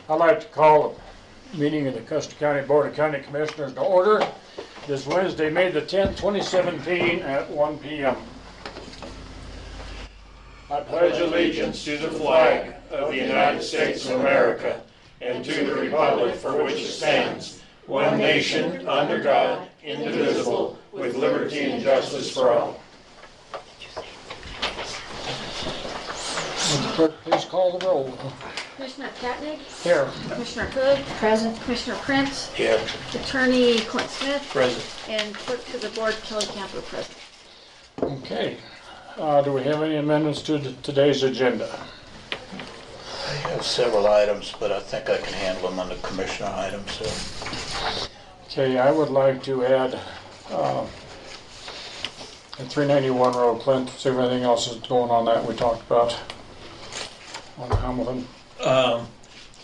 I'd like to call the meeting of the Custer County Board of County Commissioners to order this Wednesday, May the 10th, 2017 at 1 p.m. I pledge allegiance to the flag of the United States of America and to the republic for which it stands, one nation, under God, indivisible, with liberty and justice for all. Would the clerk please call the roll? Commissioner Katnick? Here. Commissioner Hood? Present. Commissioner Prince? Here. Attorney Clint Smith? Present. And clerk to the board, Kelly Camper, present. Okay. Do we have any amendments to today's agenda? I have several items, but I think I can handle them under commissioner items. So. Okay, I would like to add at 391 Road, Clint, see if anything else is going on that we talked about on Hamilton.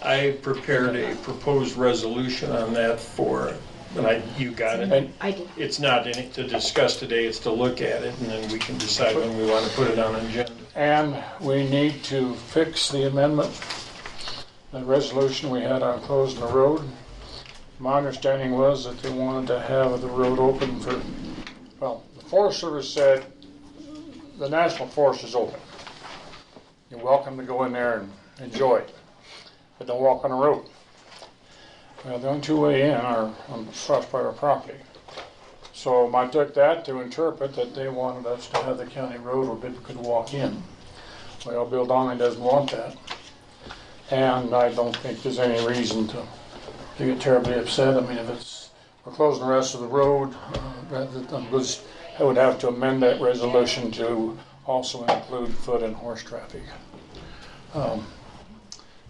I prepared a proposed resolution on that for, and you got it? And I did. It's not to discuss today, it's to look at it, and then we can decide when we want to put it on an agenda. And we need to fix the amendment, the resolution we had on closing the road. My understanding was that they wanted to have the road open for, well, the Forest Service said the National Forest is open. You're welcome to go in there and enjoy it, but don't walk on the road. Well, the only two way in are on the south part of property. So I took that to interpret that they wanted us to have the county road where people could walk in. Well, Bill Donnelly doesn't want that. And I don't think there's any reason to get terribly upset. I mean, if we're closing the rest of the road, I would have to amend that resolution to also include foot and horse traffic.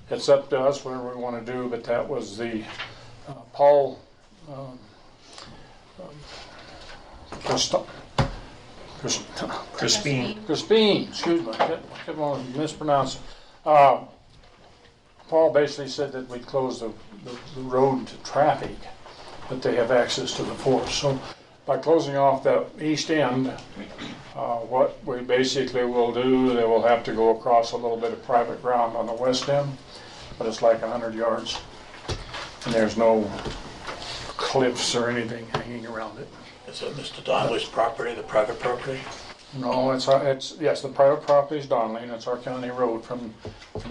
It's up to us whatever we want to do, but that was the Paul Crispine, excuse me, I kept on mispronouncing. Paul basically said that we'd close the road to traffic, but they have access to the forest. So by closing off that east end, what we basically will do, they will have to go across a little bit of private ground on the west end, but it's like 100 yards, and there's no cliffs or anything hanging around it. Is it Mr. Donnelly's property, the private property? No, it's yes, the private property is Donnelly, and it's our county road from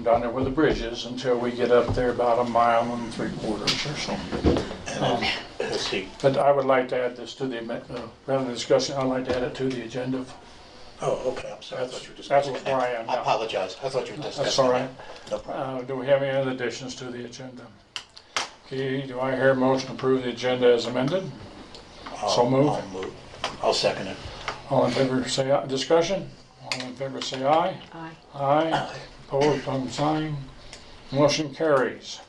down there where the bridge is until we get up there about 1.75 miles or so. And But I would like to add this to the rather than discussion. I'd like to add it to the agenda. Oh, okay. I'm sorry. I thought you were That's discussing. where I am. I apologize. I thought you were discussing. That's all right. No problem. Do we have any other additions to the agenda? Okay, do I hear a motion to approve the agenda as amended? So moved. I'll second it. All in favor say aye. Discussion? All in favor say aye. Aye. Aye. Opposed, same sign. Motion carries.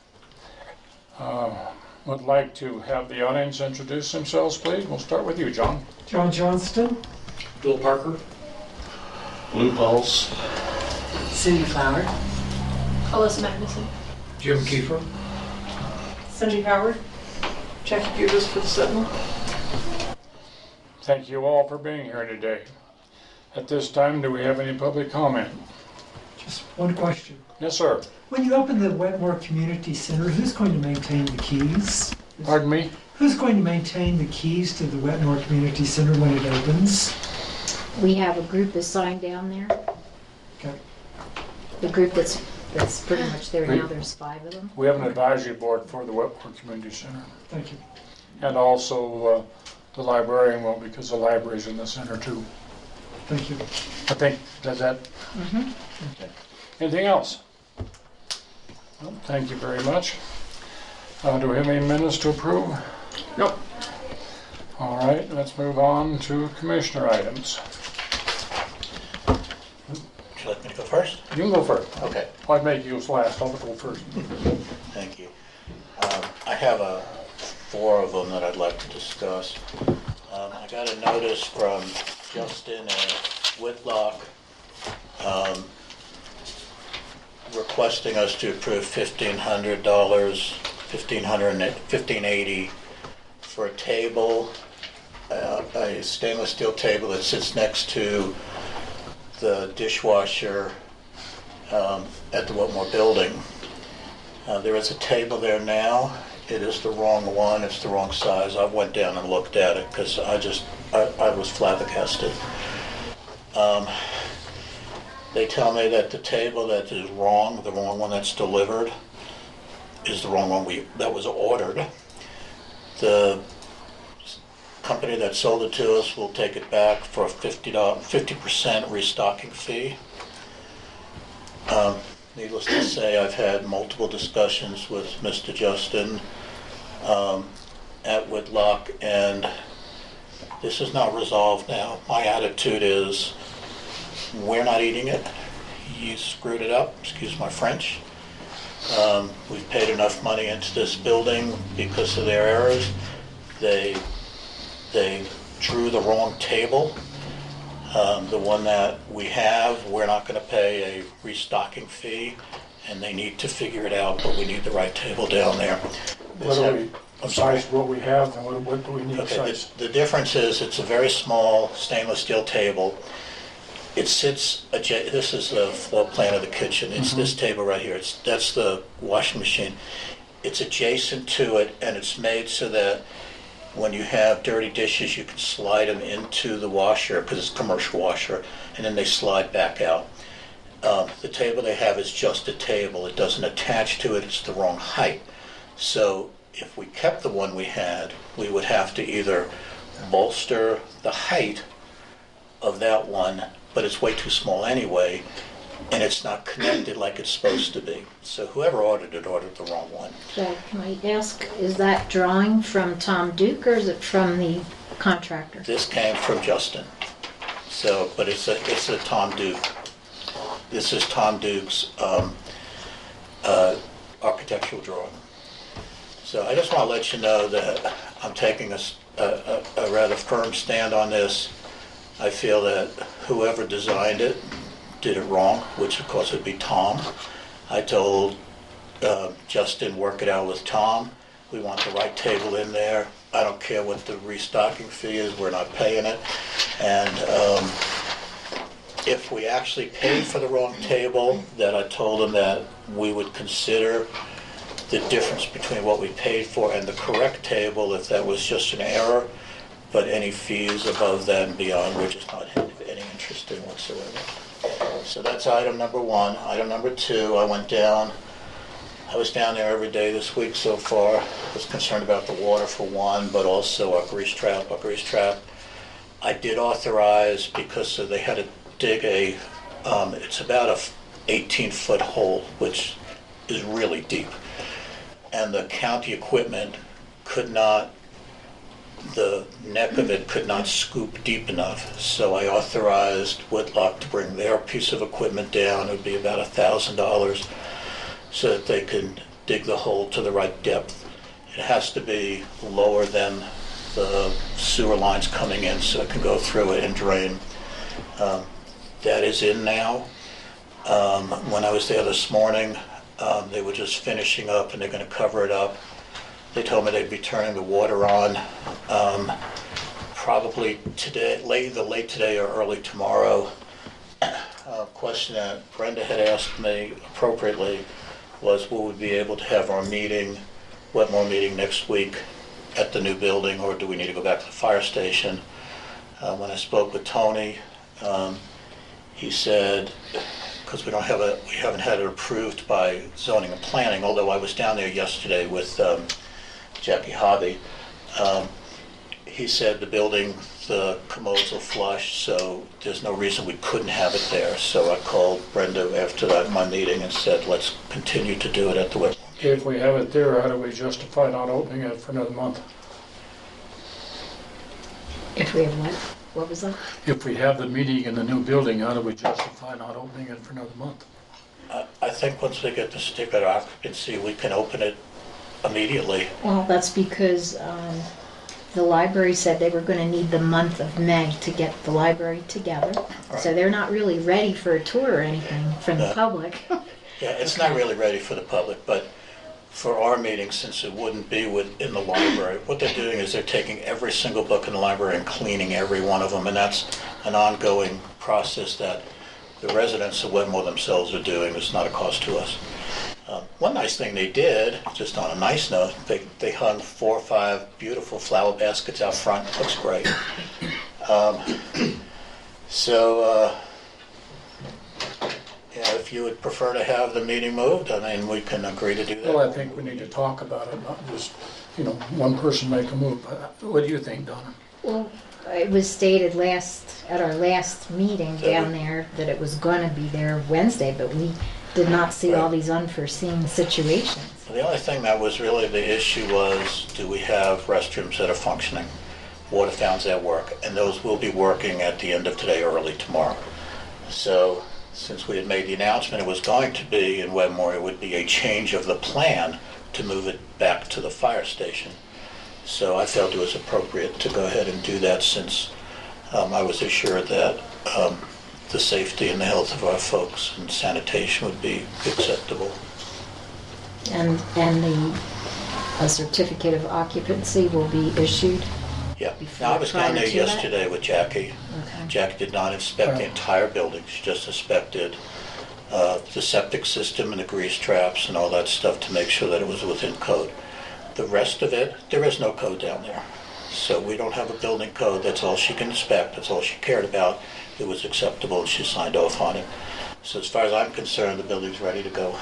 Would like to have the audience introduce themselves, please. We'll start with you, John. John Johnston, Bill Parker? Blue Pulse. Cindy Flower, Alyssa Magnuson. Jim Kiefer? Cindy Howard, Jackie Bubis for the Sentinel. Thank you all for being here today. At this time, do we have any public comment? Just one question. Yes, sir. When you open the Wetmore Community Center, who's going to maintain the keys? Pardon me? Who's going to maintain the keys to the Wetmore Community Center when it opens? We have a group assigned down there. Okay. The group that's pretty much there now, there's 5 of them. We have an advisory board for the Wetmore Community Center. Thank you. And also the librarian will, because the library's in the center too. Thank you. I think that's that. Okay. Anything else? Well, thank you very much. Do we have any minutes to approve? Nope. All right, let's move on to commissioner items. Would you like me to go first? You can go first. Okay. I'd make you last. I'll go first. Thank you. I have 4 of them that I'd like to discuss. I got a notice from Justin and Whitlock requesting us to approve $1,500, $1,580 for a table, a stainless steel table that sits next to the dishwasher at the Whitmore building. There is a table there now. It is the wrong one. It's the wrong size. I went down and looked at it because I was flabbergasted. They tell me that the table that is wrong, the wrong one that's delivered, is the wrong one that was ordered. The company that sold it to us will take it back for a 50% restocking fee. Needless to say, I've had multiple discussions with Mr. Justin at Whitlock, and this is not resolved now. My attitude is, we're not eating it. You screwed it up, excuse my French. We've paid enough money into this building because of their errors. They drew the wrong table. The one that we have, we're not going to pay a restocking fee, and they need to figure it out, but we need the right table down there. What do we, besides what we have, and what do we need Okay, besides? the difference is it's a very small stainless steel table. It sits, this is the floor plan of the kitchen. It's this table right here. That's the washing machine. It's adjacent to it, and it's made so that when you have dirty dishes, you can slide them into the washer, because it's a commercial washer, and then they slide back out. The table they have is just a table. It doesn't attach to it. It's the wrong height. So if we kept the one we had, we would have to either bolster the height of that one, but it's way too small anyway, and it's not connected like it's supposed to be. So whoever ordered it ordered the wrong one. So can I ask, is that drawing from Tom Duke or is it from the contractor? This came from Justin. So, but it's a Tom Duke. This is Tom Duke's architectural drawing. So I just want to let you know that I'm taking a rather firm stand on this. I feel that whoever designed it did it wrong, which of course would be Tom. I told Justin, work it out with Tom. We want the right table in there. I don't care what the restocking fee is, we're not paying it. And if we actually paid for the wrong table, then I told him that we would consider the difference between what we paid for and the correct table if that was just an error. But any fees above that and beyond, we're just not any interest in whatsoever. So that's item number one. Item number two, I was down there every day this week so far. I was concerned about the water for one, but also our grease trap. I did authorize, because they had to dig it's about a 18-foot hole, which is really deep. And the county equipment the neck of it could not scoop deep enough. So I authorized Whitlock to bring their piece of equipment down. It would be about $1,000 so that they can dig the hole to the right depth. It has to be lower than the sewer lines coming in so it can go through it and drain. That is in now. When I was there this morning, they were just finishing up and they're going to cover it up. They told me they'd be turning the water on probably today, either late today or early tomorrow. A question that Brenda had asked me appropriately was, will we be able to have our Wetmore meeting next week at the new building, or do we need to go back to the fire station? When I spoke with Tony, he said, because we haven't had it approved by zoning and planning, although I was down there yesterday with Jackie Hobby. He said the commodes will flush, so there's no reason we couldn't have it there. So I called Brenda after my meeting and said, let's continue to do it at the Wetmore. If we have it there, how do we justify not opening it for another month? If we have what? What was that? If we have the meeting in the new building, how do we justify not opening it for another month? I think once we get the certificate of occupancy, we can open it immediately. Well, that's because the library said they were going to need the month of May to get the library together. Right. So they're not really ready for a tour or anything from the public. Yeah, it's not really ready for the public, but for our meeting, since it wouldn't be in the library, what they're doing is they're taking every single book in the library and cleaning every one of them, and that's an ongoing process that the residents of Wetmore themselves are doing. It's not a cost to us. One nice thing they did, just on a nice note, they hung 4 or 5 beautiful flower baskets out front. Looks great. So, if you would prefer to have the meeting moved, I mean, we can agree to do that. Well, I think we need to talk about it, not just, one person make a move. What do you think, Donna? Well, it was stated at our last meeting down there that it was going to be there Wednesday, but we did not see all these unforeseen situations. The only thing that was really the issue was, do we have restrooms that are functioning, water fountains that work, and those will be working at the end of today, early tomorrow. So, since we had made the announcement it was going to be in Wedmore, it would be a change of the plan to move it back to the fire station. So I felt it was appropriate to go ahead and do that, since I was assured that the safety and the health of our folks and sanitation would be acceptable. And a certificate of occupancy will be issued? Yeah. Now, I was down there prior to that? yesterday with Jackie. Okay. Jackie did not inspect the entire building. She just inspected the septic system and the grease traps and all that stuff to make sure that it was within code. The rest of it, there is no code down there. So we don't have a building code. That's all she can inspect. That's all she cared about. It was acceptable, and she signed off on it. So as far as I'm concerned, the building's ready to go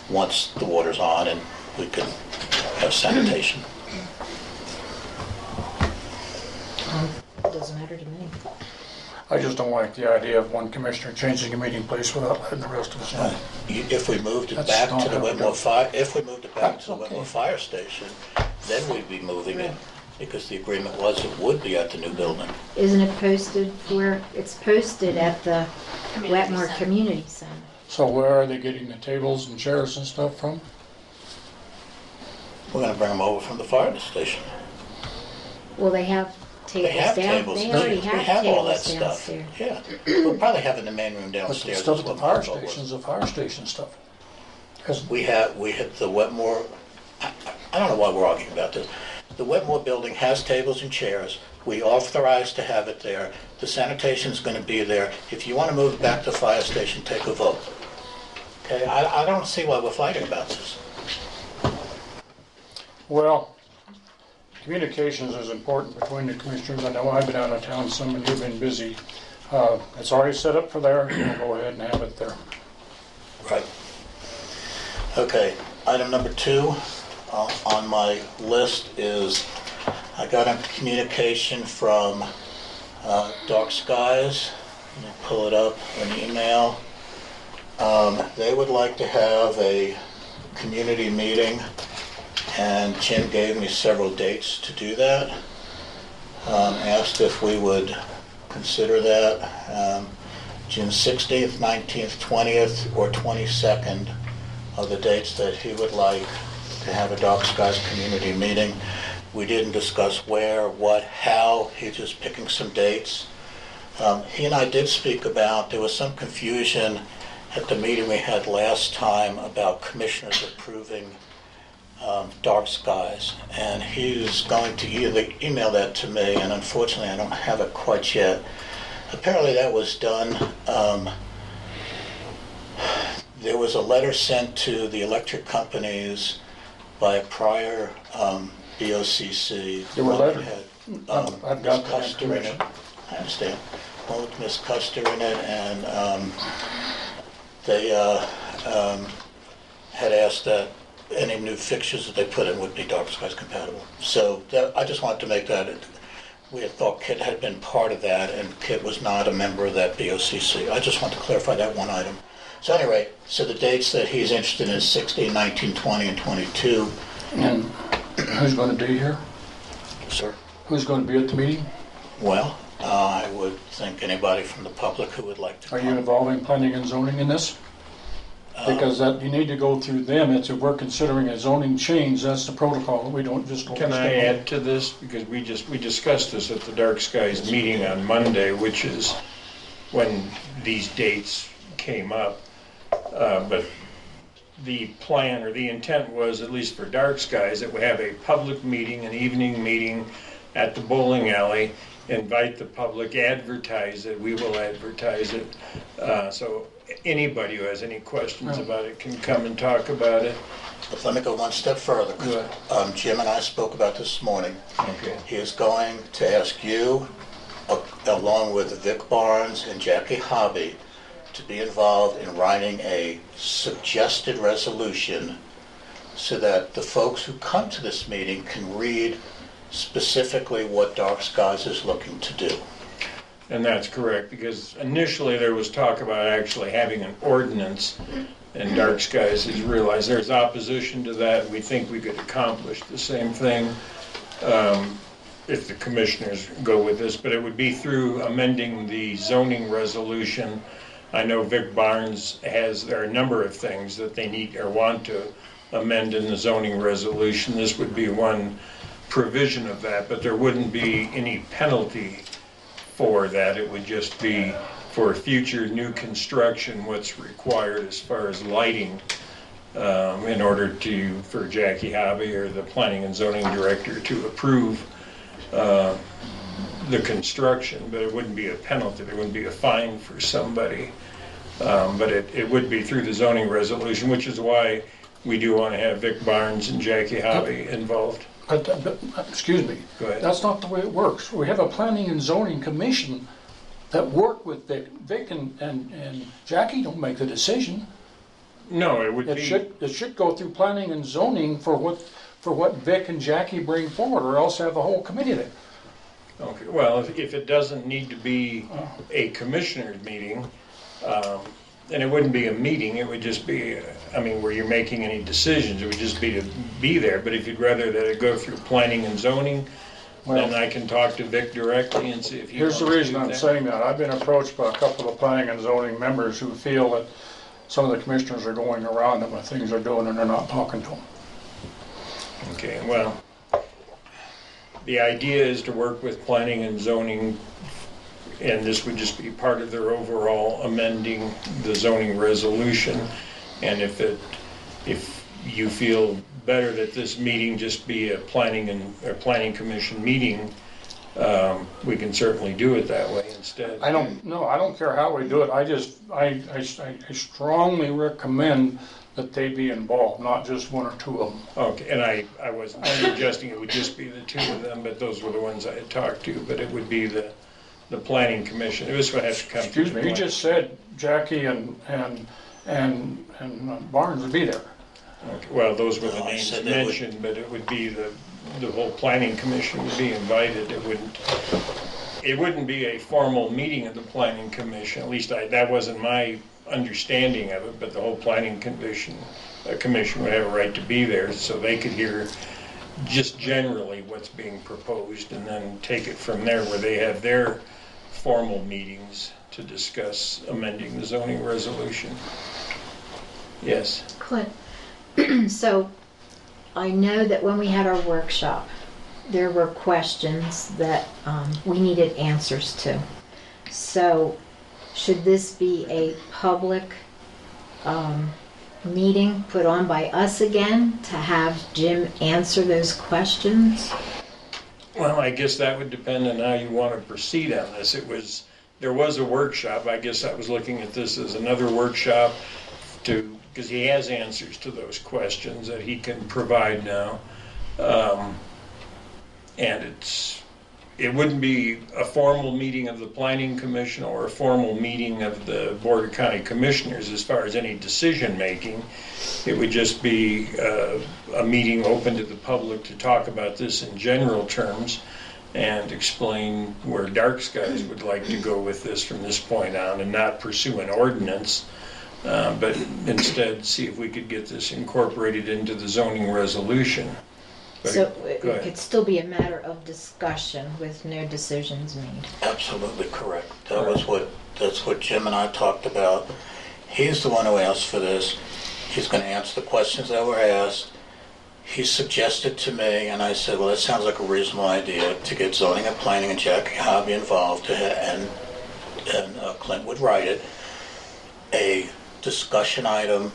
once the water's on and we can have sanitation. It doesn't matter to me. I just don't like the idea of one commissioner changing a meeting place without letting the rest of us know. If we moved it That's back not to the how it Whitmore goes. Fire, if we moved it back That's to the okay. Whitmore Fire Station, then we'd be moving it, because the agreement was it would be at the new building. Isn't it posted it's posted at the Wetmore Community Center? So where are they getting the tables and chairs and stuff from? We're gonna bring them over from the fire station. Well, they have tables They have down. tables. They already We have have all that tables stuff. downstairs. Yeah, we'll probably have it in the main room But the downstairs. stuff is at the what fire my thought was. station's the fire station stuff. 'Cause We had the Wetmore, I don't know why we're arguing about this. The Wetmore building has tables and chairs. We authorized to have it there. The sanitation's gonna be there. If you wanna move it back to the fire station, take a vote. Okay, I don't see why we're fighting about this. Well, communications is important between the commissioners. I know I've been out of town some and you've been busy. It's already set up for there. We'll go ahead and have it there. Right. Okay, item number 2 on my list is, I got a communication from Dark Skies. Let me pull it up, an email. They would like to have a community meeting, and Jim gave me several dates to do that. Asked if we would consider that. June 16th, 19th, 20th, or 22nd are the dates that he would like to have a Dark Skies community meeting. We didn't discuss where, what, how. He's just picking some dates. He and I did speak about, there was some confusion at the meeting we had last time about commissioners approving Dark Skies, and he's going to either email that to me, and unfortunately I don't have it quite yet. Apparently that was done. There was a letter sent to the electric companies by a prior BOCC. There were one that letters. had, I've got Miss that Custer in it. information. I understand. One with Miss Custer in it, and they had asked that any new fixtures that they put in would be Dark Skies compatible. So I just wanted to make that. We had thought Kit had been part of that, and Kit was not a member of that BOCC. I just want to clarify that one item. So anyway, so the dates that he's interested in is 16, 19, 20, and 22. And who's going to be here? Sir? Who's going to be at the meeting? Well, I would think anybody from the public who would like to Are come. you involving planning and zoning in this? Because you need to go through them. If we're considering a zoning change, that's the protocol. We don't just go. Can I add to this? Because we discussed this at the Dark Skies meeting on Monday, which is when these dates came up. But the plan or the intent was, at least for Dark Skies, that we have a public meeting, an evening meeting at the bowling alley, invite the public, advertise it, we will advertise it. So anybody who has any questions about it can come and talk about it. But let me go one step further. 'Cause, Jim and I spoke about this morning. Okay. He is going to ask you, along with Vic Barnes and Jackie Hobby, to be involved in writing a suggested resolution so that the folks who come to this meeting can read specifically what Dark Skies is looking to do. And that's correct, because initially there was talk about actually having an ordinance, and Dark Skies has realized there's opposition to that. We think we could accomplish the same thing if the commissioners go with this, but it would be through amending the zoning resolution. I know Vic Barnes there are a number of things that they need or want to amend in the zoning resolution. This would be one provision of that, but there wouldn't be any penalty for that. It would just be for future new construction what's required as far as lighting in order for Jackie Hobby or the planning and zoning director to approve the construction, but it wouldn't be a penalty. There wouldn't be a fine for somebody. But it would be through the zoning resolution, which is why we do want to have Vic Barnes and Jackie Hobby involved. But, excuse me. Go ahead. That's not the way it works. We have a planning and zoning commission that work with Vic. Vic and Jackie don't make the decision. No, it would It be, should go through planning and zoning for what Vic and Jackie bring forward, or else have the whole committee there. okay, well, if it doesn't need to be a commissioners meeting, and it wouldn't be a meeting, it would just be, where you're making any decisions, it would just be to be there. But if you'd rather that it go through planning and zoning, then I can talk to Vic directly and see if he wants Here's the to reason do I'm that. saying that. I've been approached by a couple of planning and zoning members who feel that some of the commissioners are going around them with things they're doing and they're not talking to them. Okay, well, the idea is to work with planning and zoning, and this would just be part of their overall amending the zoning resolution. And if you feel better that this meeting just be a planning commission meeting, we can certainly do it that way instead. I don't care how we do it. I strongly recommend that they be involved, not just one or two of them. Okay, and I wasn't suggesting it would just be the two of them, but those were the ones I had talked to, but it would be the planning commission. This would have to come. Excuse me, you just said Jackie and Barnes would be there. Okay, well, those were the No, I names said they would- mentioned, but it would be the whole planning commission would be invited. It wouldn't be a formal meeting of the planning commission, at least that wasn't my understanding of it, but the whole planning commission would have a right to be there so they could hear just generally what's being proposed and then take it from there where they have their formal meetings to discuss amending the zoning resolution. Yes. Clint, so I know that when we had our workshop, there were questions that we needed answers to. So should this be a public meeting put on by us again to have Jim answer those questions? Well, I guess that would depend on how you want to proceed on this. There was a workshop. I guess I was looking at this as another workshop because he has answers to those questions that he can provide now. And it wouldn't be a formal meeting of the Planning Commission or a formal meeting of the Board of County Commissioners as far as any decision making. It would just be a meeting open to the public to talk about this in general terms and explain where Dark Skies would like to go with this from this point on, and not pursue an ordinance, but instead see if we could get this incorporated into the zoning resolution. But So go it ahead. could still be a matter of discussion with no decisions made. Absolutely correct. That's what Jim and I talked about. He's the one who asked for this. He's going to answer the questions that were asked. He suggested to me, and I said, well, that sounds like a reasonable idea, to get zoning and planning and Jackie Hobby involved, and Clint would write it, a discussion item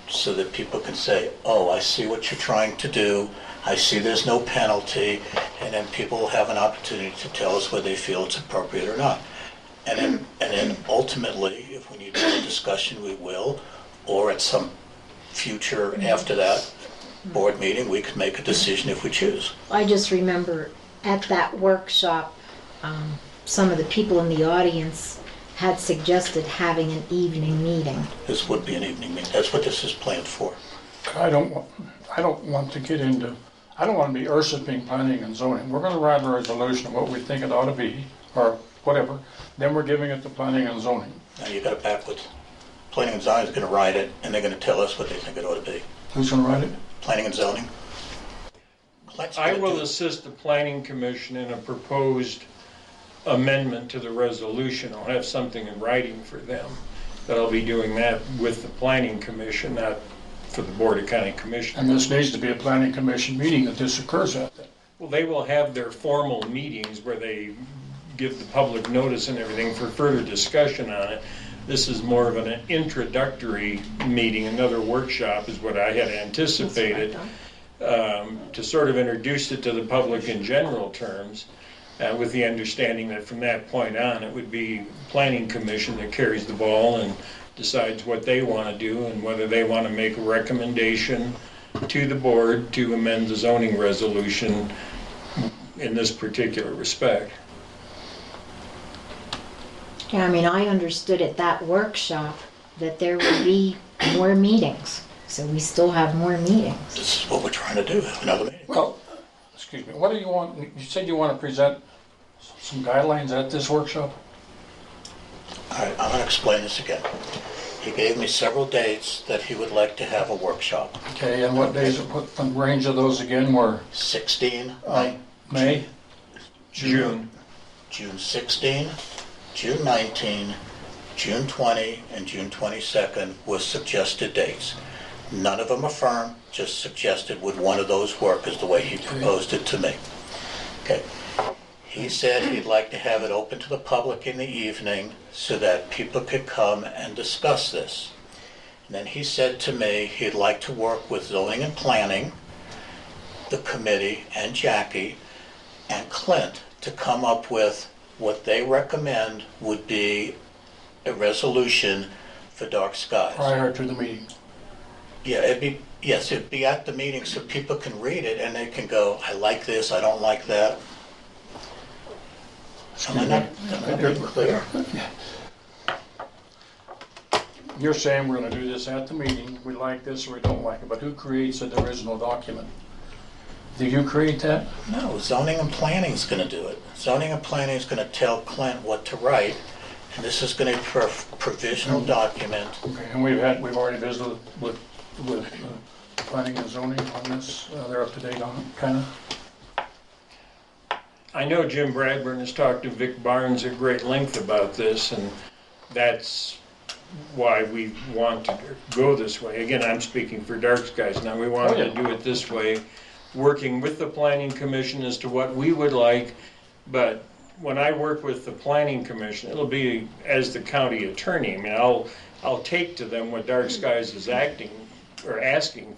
so that people can say, oh, I see what you're trying to do. I see there's no penalty, and then people will have an opportunity to tell us whether they feel it's appropriate or not. And then ultimately, if we need more discussion, we will, or at some future after that, board meeting, we could make a decision if we choose. I just remember at that workshop, some of the people in the audience had suggested having an evening meeting. This would be an evening meeting. That's what this is planned for. I don't want to get into, I don't want to be usurping planning and zoning. We're gonna write a resolution of what we think it ought to be, or whatever. Then we're giving it to planning and zoning. Now you got it backwards. Planning and zoning is going to write it, and they're going to tell us what they think it ought to be. Who's gonna write it? Planning and zoning. Clint's I gonna will do it. assist the planning commission in a proposed amendment to the resolution. I'll have something in writing for them, but I'll be doing that with the planning commission, not for the Board of County And Commissioners. this needs to be a planning commission meeting that this occurs at. Well, they will have their formal meetings where they give the public notice and everything for further discussion on it. This is more of an introductory meeting, another workshop is what I had anticipated, to sort of introduce it to the public in general terms, with the understanding that from that point on, it would be planning commission that carries the ball and decides what they want to do and whether they want to make a recommendation to the board to amend the zoning resolution in this particular respect. Yeah, I mean, I understood at that workshop that there would be more meetings, so we still have more meetings. This is what we're trying to do, have another meeting. Well, excuse me, what do you want, you said you want to present some guidelines at this workshop? All right, I'm going to explain this again. He gave me several dates that he would like to have a workshop. Okay, and what days, what the range of those again were? 16, May? June. June 16, June 19, June 20, and June 22nd were suggested dates. None of them are firm, just suggested would one of those work is the way he proposed it to me. Okay. He said he'd like to have it open to the public in the evening so that people could come and discuss this. And then he said to me he'd like to work with zoning and planning, the committee, and Jackie, and Clint to come up with what they recommend would be a resolution for dark skies. Prior to the meeting. Yeah, it'd be at the meeting so people can read it and they can go, I like this, I don't like that. Am I not being clear? You're saying we're gonna do this at the meeting, we like this or we don't like it, but who creates the original document? Did you create that? No, zoning and planning's gonna do it. Zoning and planning is gonna tell Clint what to write, and this is gonna be a provisional document. Okay, and we've already visited with planning and zoning on this, they're up to date on it, kinda? I know Jim Bradburn has talked to Vic Barnes at great length about this, and that's why we want to go this way. Again, I'm speaking for Dark Skies now. We wanted to do it this way, working with the Planning Commission as to what we would like, but when I work with the Planning Commission, it'll be as the county attorney. I mean, I'll take to them what Dark Skies is asking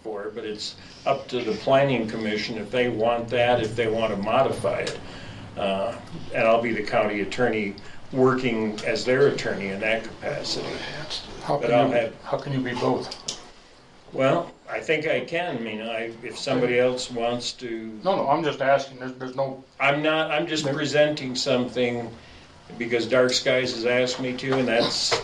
for, but it's up to the Planning Commission if they want that, if they want to modify it. And I'll be the county attorney working as their attorney in that capacity. How But I'll have, can you be both? well, I think I can. I mean, if somebody else wants to, No, I'm just asking, there's no, I'm just presenting something because Dark Skies has asked me to, and that's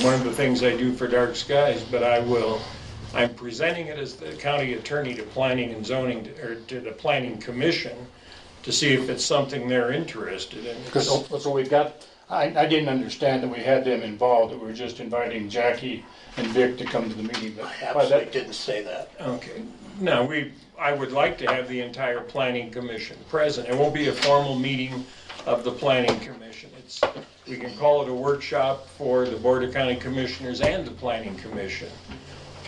one of the things I do for Dark Skies, but I'm presenting it as the county attorney to planning and zoning, or to the planning commission, to see if it's something they're interested in. because, so we've got, I didn't understand that we had them involved, that we were just inviting Jackie and Vic to come to the meeting, but I by absolutely that, didn't say that. Okay. No, I would like to have the entire planning commission present. It won't be a formal meeting of the planning commission. We can call it a workshop for the Board of County Commissioners and the planning commission,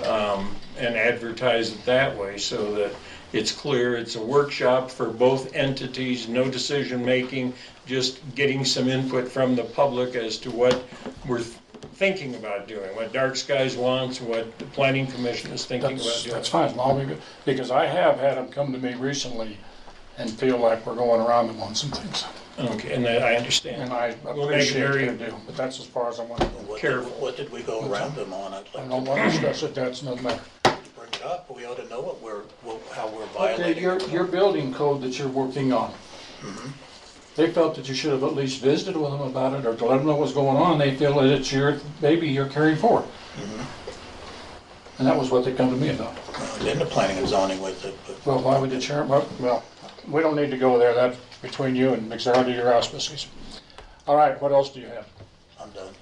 and advertise it that way so that it's clear. It's a workshop for both entities, no decision making, just getting some input from the public as to what we're thinking about doing, what Dark Skies wants, what the planning commission is thinking about doing. that's fine, I'll be good, because I have had them come to me recently and feel like we're going around them on some things. Okay, and that I understand. And I We'll make it appreciate very- their deal, but that's as far as I want to go. What Careful. what did we go around them on? I'd I like don't to want to discuss it, that's another matter. bring it up. We ought to know how we're Okay, violating. your building code that you're working on. They felt that you should have at least visited with them about it or to let them know what's going on. They feel that it's your baby you're caring for. And that was what they come to me about. In the planning and zoning with it, but Well, why would the chairman, well, we don't need to go there. That's between you and because they're under your auspices. All right, what else do you have? I'm done.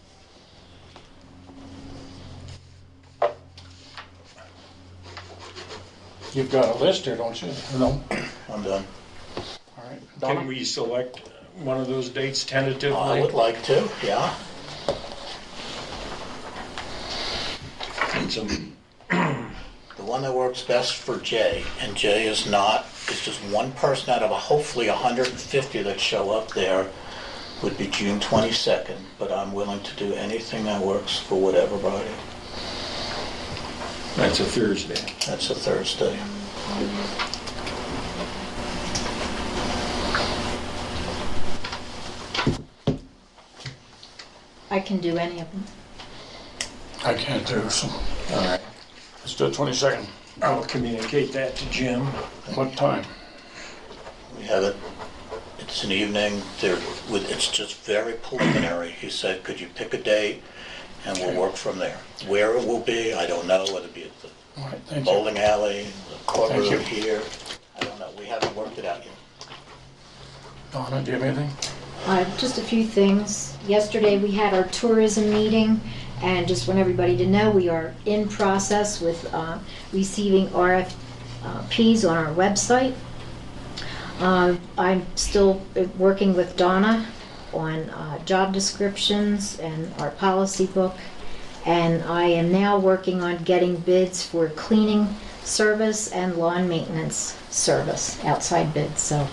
You've got a list here, don't you? No? I'm done. All right. Donna? Can we select one of those dates tentatively? I would like to, yeah. And some- The one that works best for Jay, and Jay is just one person out of hopefully 150 that show up there, would be June 22nd, but I'm willing to do anything that works for whatever body. That's a Thursday. That's a Thursday. I can do any of them. I can't do, so All right. let's do it 22nd. I'll communicate that to Jim. What time? We have it, it's an evening, it's just very preliminary. He said, could you pick a date and we'll work from there. Where it will be, I don't know, whether it be at the All right, thank you. bowling alley, the courtroom you. here, I don't know, we haven't worked it out yet. Donna, do you have anything? Just a few things. Yesterday, we had our tourism meeting, and just want everybody to know, we are in process with receiving RFPs on our website. I'm still working with Donna on job descriptions and our policy book, and I am now working on getting bids for cleaning service and lawn maintenance service, outside bids, so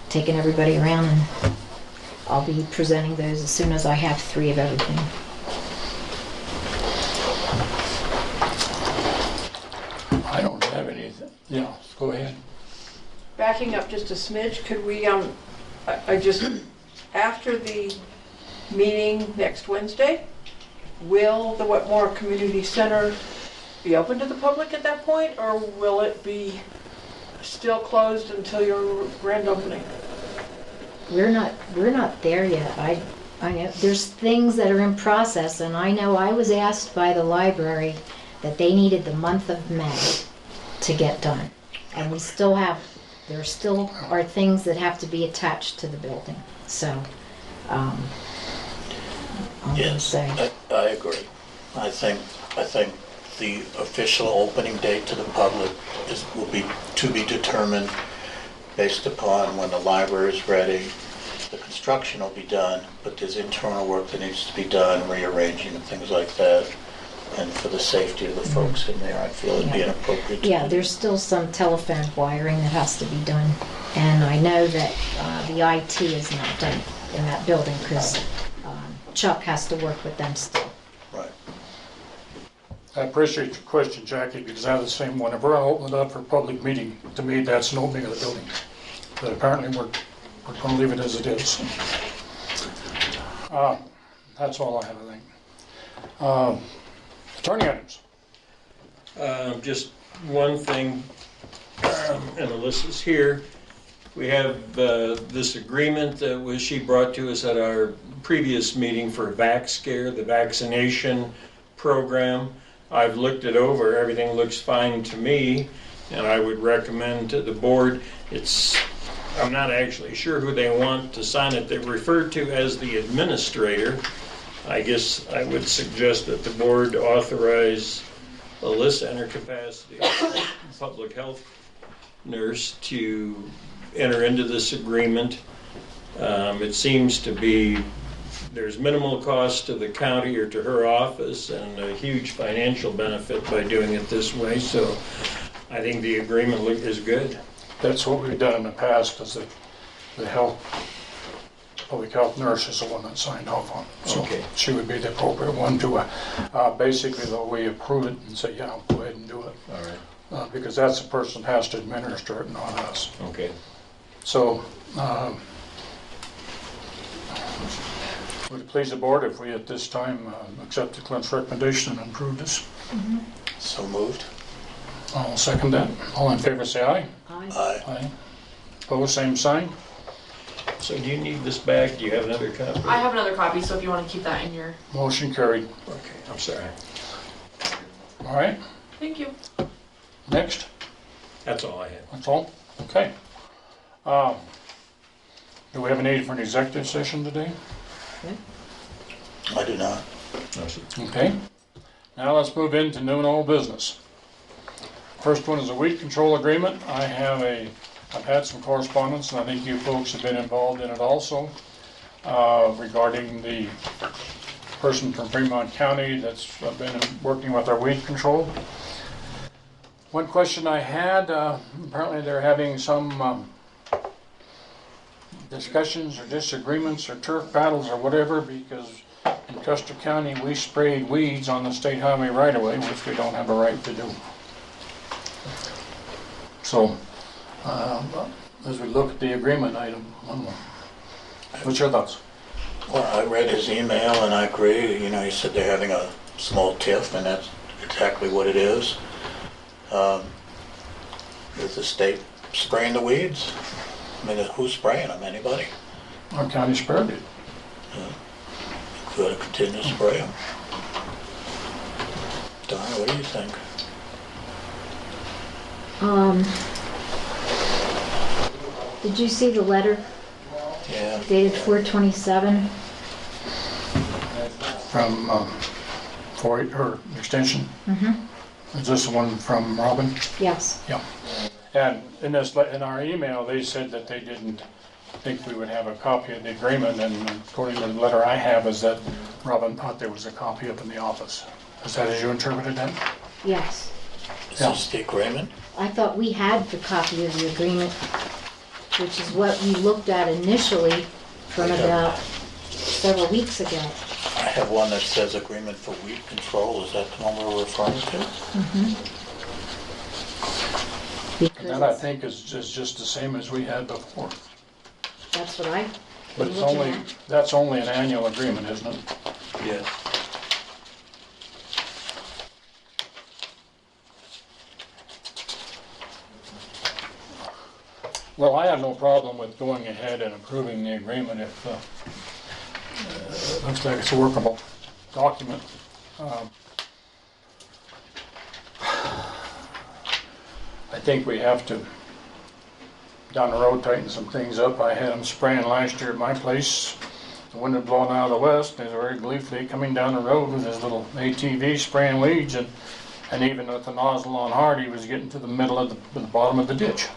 taking everybody around, and I'll be presenting those as soon as I have 3 of everything. I don't have anything. Yeah, go ahead. Backing up just a smidge, could we, after the meeting next Wednesday, will the Wetmore Community Center be open to the public at that point, or will it be still closed until your grand opening? We're not there yet. I know there's things that are in process, and I know I was asked by the library that they needed the month of May to get done. And there still are things that have to be attached to the building. So, I'm gonna Yes, say, I agree. I think the official opening date to the public will be to be determined based upon when the library is ready. The construction will be done, but there's internal work that needs to be done, rearranging and things like that. And for the safety of the folks in there, I feel it'd be inappropriate to yeah, do. there's still some telephone wiring that has to be done. And I know that the IT is not done in that building because Chuck has to work with them still. Right. I appreciate your question, Jackie, because I have the same one. If we're gonna open it up for public meeting, to me, that's an opening of the building. But apparently, we're gonna leave it as it is. That's all I have, I think. Attorney items. Just one thing, and Alyssa's here. We have this agreement that she brought to us at our previous meeting for VaxCare, the vaccination program. I've looked it over, everything looks fine to me, and I would recommend to the board, I'm not actually sure who they want to sign it. They're referred to as the administrator. I guess I would suggest that the board authorize Alyssa in her capacity as public health nurse to enter into this agreement. It seems to be, there's minimal cost to the county or to her office and a huge financial benefit by doing it this way, so I think the agreement is good. That's what we've done in the past, is the public health nurse is the one that signed off on it. So Okay. she would be the appropriate one to, basically, though, we approve it and say, yeah, go ahead and do it. All right. Because that's the person that has to administer it, not us. Okay. So, would it please the board if we at this time accept the Clint's recommendation and approve this? So moved. I'll second that. All in favor, say aye. Aye. Aye. Opposed, same sign. So do you need this back? Do you have another copy? I have another copy, so if you want to keep that in your. Motion carried. Okay, I'm sorry. All right, Thank you. next. That's all I have. That's all? Okay. Do we have a need for an executive session today? I do not. Okay. Now let's move into new and old business. First one is a weed control agreement. I've had some correspondence, and I think you folks have been involved in it also, regarding the person from Fremont County that's been working with our weed control. One question I had, apparently they're having some discussions or disagreements or turf battles or whatever, because in Custer County we sprayed weeds on the state highway right away, which we don't have a right to do. So, as we look at the agreement item, what's your thoughts? Well, I read his email and I agree. You know, he said they're having a small tiff, and that's exactly what it is. Is the state spraying the weeds? I mean, who's spraying them? Anybody? Our county spared it. Could have continued to spray them. Donna, what do you think? Did you see the letter Yeah. dated 4/27? From, for her extension? Mm-hmm. Is this the one from Robin? Yes. Yeah. And in our email, they said that they didn't think we would have a copy of the agreement, and according to the letter I have, is that Robin thought there was a copy up in the office. Is that as you interpreted that? Yes. Is Yeah. this the agreement? I thought we had the copy of the agreement, which is what we looked at initially from about several weeks ago. I have one that says agreement for weed control. Is that the one we're referring to? And that I Because think is just the same as we had before. that's what I, But it's Looking only, at. that's only an annual agreement, isn't it? Yes. Well, I have no problem with going ahead and approving the agreement if it looks like it's a workable document. I think we have to, down the road, tighten some things up. I had them spraying last year at my place. The wind had blown out of the west, and they were very gleefully coming down the road with his little ATV spraying weeds, and even with the nozzle on hard, he was getting to the middle of the bottom of the ditch.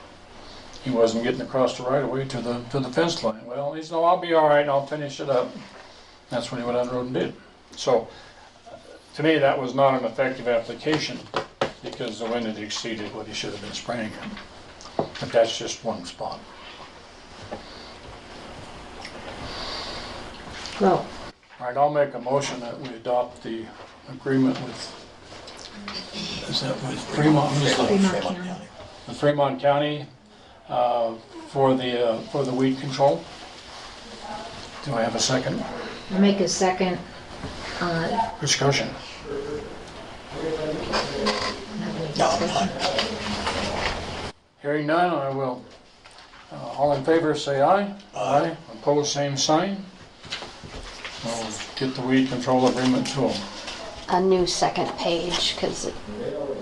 He wasn't getting across the right of way to the fence line. Well, he said, "No, I'll be all right, and I'll finish it up." That's when he went on the road and did. So, to me, that was not an effective application because the wind had exceeded what he should have been spraying. But that's just one spot. well, All right, I'll make a motion that we adopt the agreement with, is that with Fremont? Fremont County. With Fremont County for the weed control. Do I have a second? I make a second, Discussion. No, I'm fine. Hearing none, I will, all in favor say aye. Aye. Opposed, same sign. We'll get the weed control agreement to them. A new second page, because it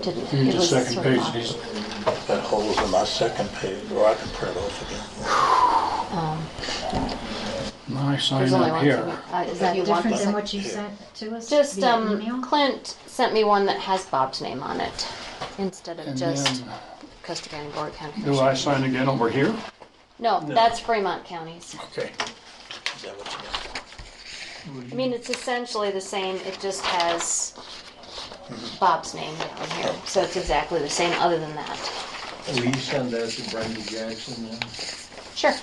didn't. Need it the was second sort of page. off. These, Got holes in my second page, or I can print it off again. I sign There's only up one here. thing. is If that you want different the than sec- what you sent to us? Just via email? Clint sent me one that has Bob's name on it instead of And just then, Custer County Board of County do I Commissioners. sign again over here? No, that's Fremont County's. Okay. Is that what you got? I mean, it's essentially the same. It just has Bob's name down here, so it's exactly the same. Other than that, Will you send that to Brenda Jackson then? sure.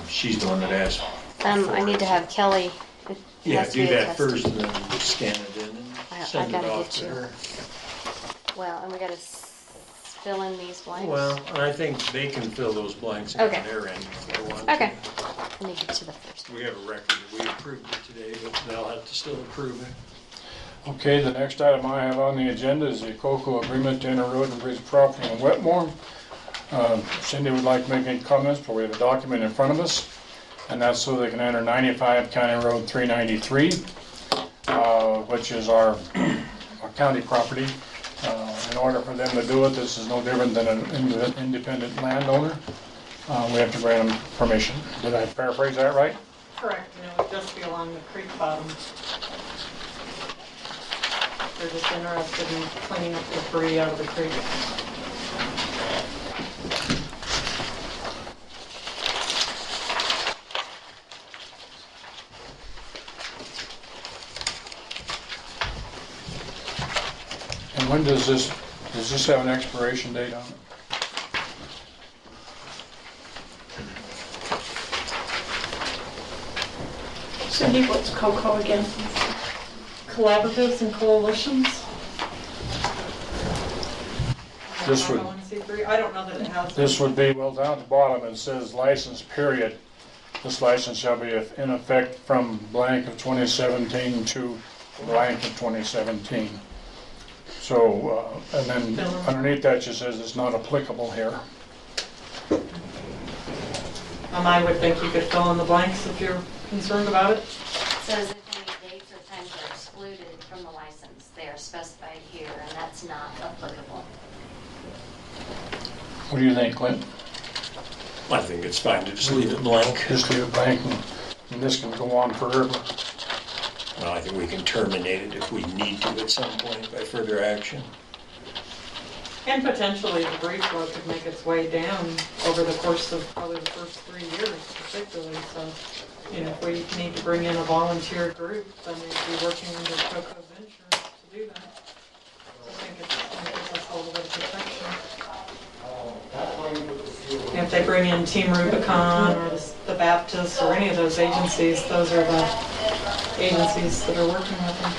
She's the one that asked. I need to have Kelly. It Yeah, has to do be that attested. first and then scan it in I and send it gotta off get to you. her. Well, and we gotta fill in these blanks. Well, I think they can fill those blanks in Okay. on their end if they want to. Okay. Let me get to the first one. We have a record that we approved it today, but they'll have to still approve it. Okay, the next item I have on the agenda is the COCO agreement to enter road and bridge property in Wetmore. Cindy would like to make any comments, but we have a document in front of us, and that's so they can enter 95 County Road 393, which is our county property. In order for them to do it, this is no different than an independent landowner. We have to grant them permission. Did I paraphrase that right? Correct, and it would just be along the creek bottom. They're just interested in cleaning up debris out of the creek. And when does this have an expiration date on it? Cindy, what's COCO again? Collaboratives and coalitions? This would- 501c3? I don't know that it has. This would be, well, down at the bottom, it says license period. This license shall be in effect from blank of 2017 to blank of 2017. So, and then underneath that just says it's not applicable here. I would think you could fill in the blanks if you're concerned about it. It says if any dates or times are excluded from the license, they are specified here, and that's not applicable. What do you think, Clint? I think it's fine to just leave it blank. Just leave it blank and this can go on forever. Well, I think we can terminate it if we need to at some point by further action. And potentially debris flow could make its way down over the course of probably the first 3 years particularly. So, you know, if we need to bring in a volunteer group, then we'd be working under COCO's insurance to do that. So I think it gives us a little bit of protection. If they bring in Team Rubicon or the Baptists or any of those agencies, those are the agencies that are working with them.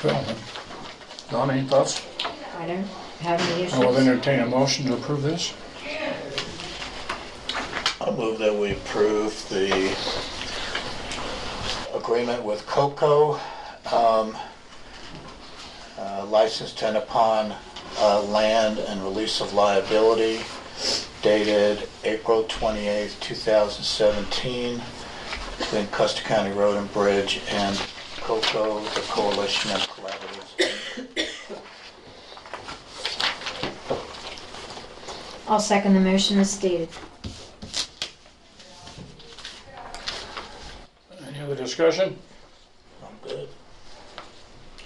Well, Don, any thoughts? I don't have any I will issues. entertain a motion to approve this. I'll move that we approve the agreement with COCO, licensed and upon land and release of liability dated April 28th, 2017, between Custer County Road and Bridge and COCO, the Coalition of Collaboratives. I'll second the motion as stated. Any other discussion? I'm good.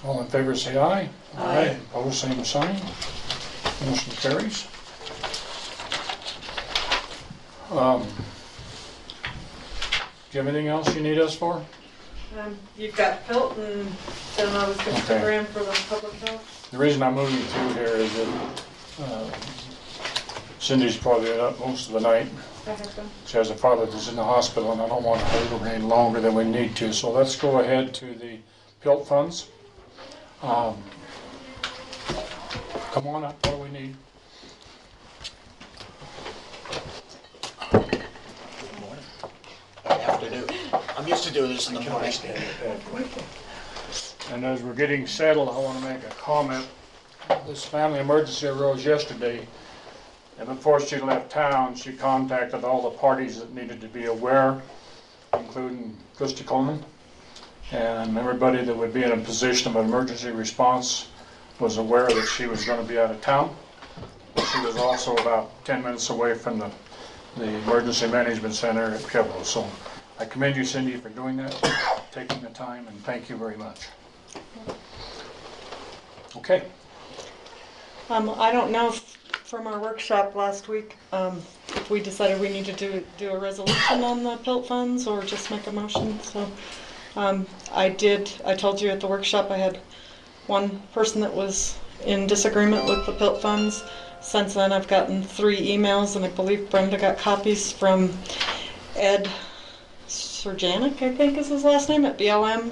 All in favor say aye. Aye. Opposed, same sign. Motion carries. Do you have anything else you need us for? You've got Pilt and then I was going to Okay. program for the public health. The reason I'm moving through here is that Cindy's probably up most of the night. She has a father that's in the hospital and I don't want to hold her any longer than we need to. So let's go ahead to the PILT funds. Come on up, what do we need? Afternoon. I'm used to doing this in the morning. And as we're getting settled, I want to make a comment. This family emergency arose yesterday, and before she left town, she contacted all the parties that needed to be aware, including Christy Coleman, and everybody that would be in a position of emergency response was aware that she was going to be out of town. She was also about 10 minutes away from the Emergency Management Center at Pueblo. So I commend you, Cindy, for doing that, taking the time, and thank you very much. Okay. I don't know if from our workshop last week, if we decided we needed to do a resolution on the PILT funds or just make a motion. So I told you at the workshop I had one person that was in disagreement with the PILT funds. Since then, I've gotten 3 emails, and I believe Brenda got copies from Ed Surjanic, I think is his last name, at BLM,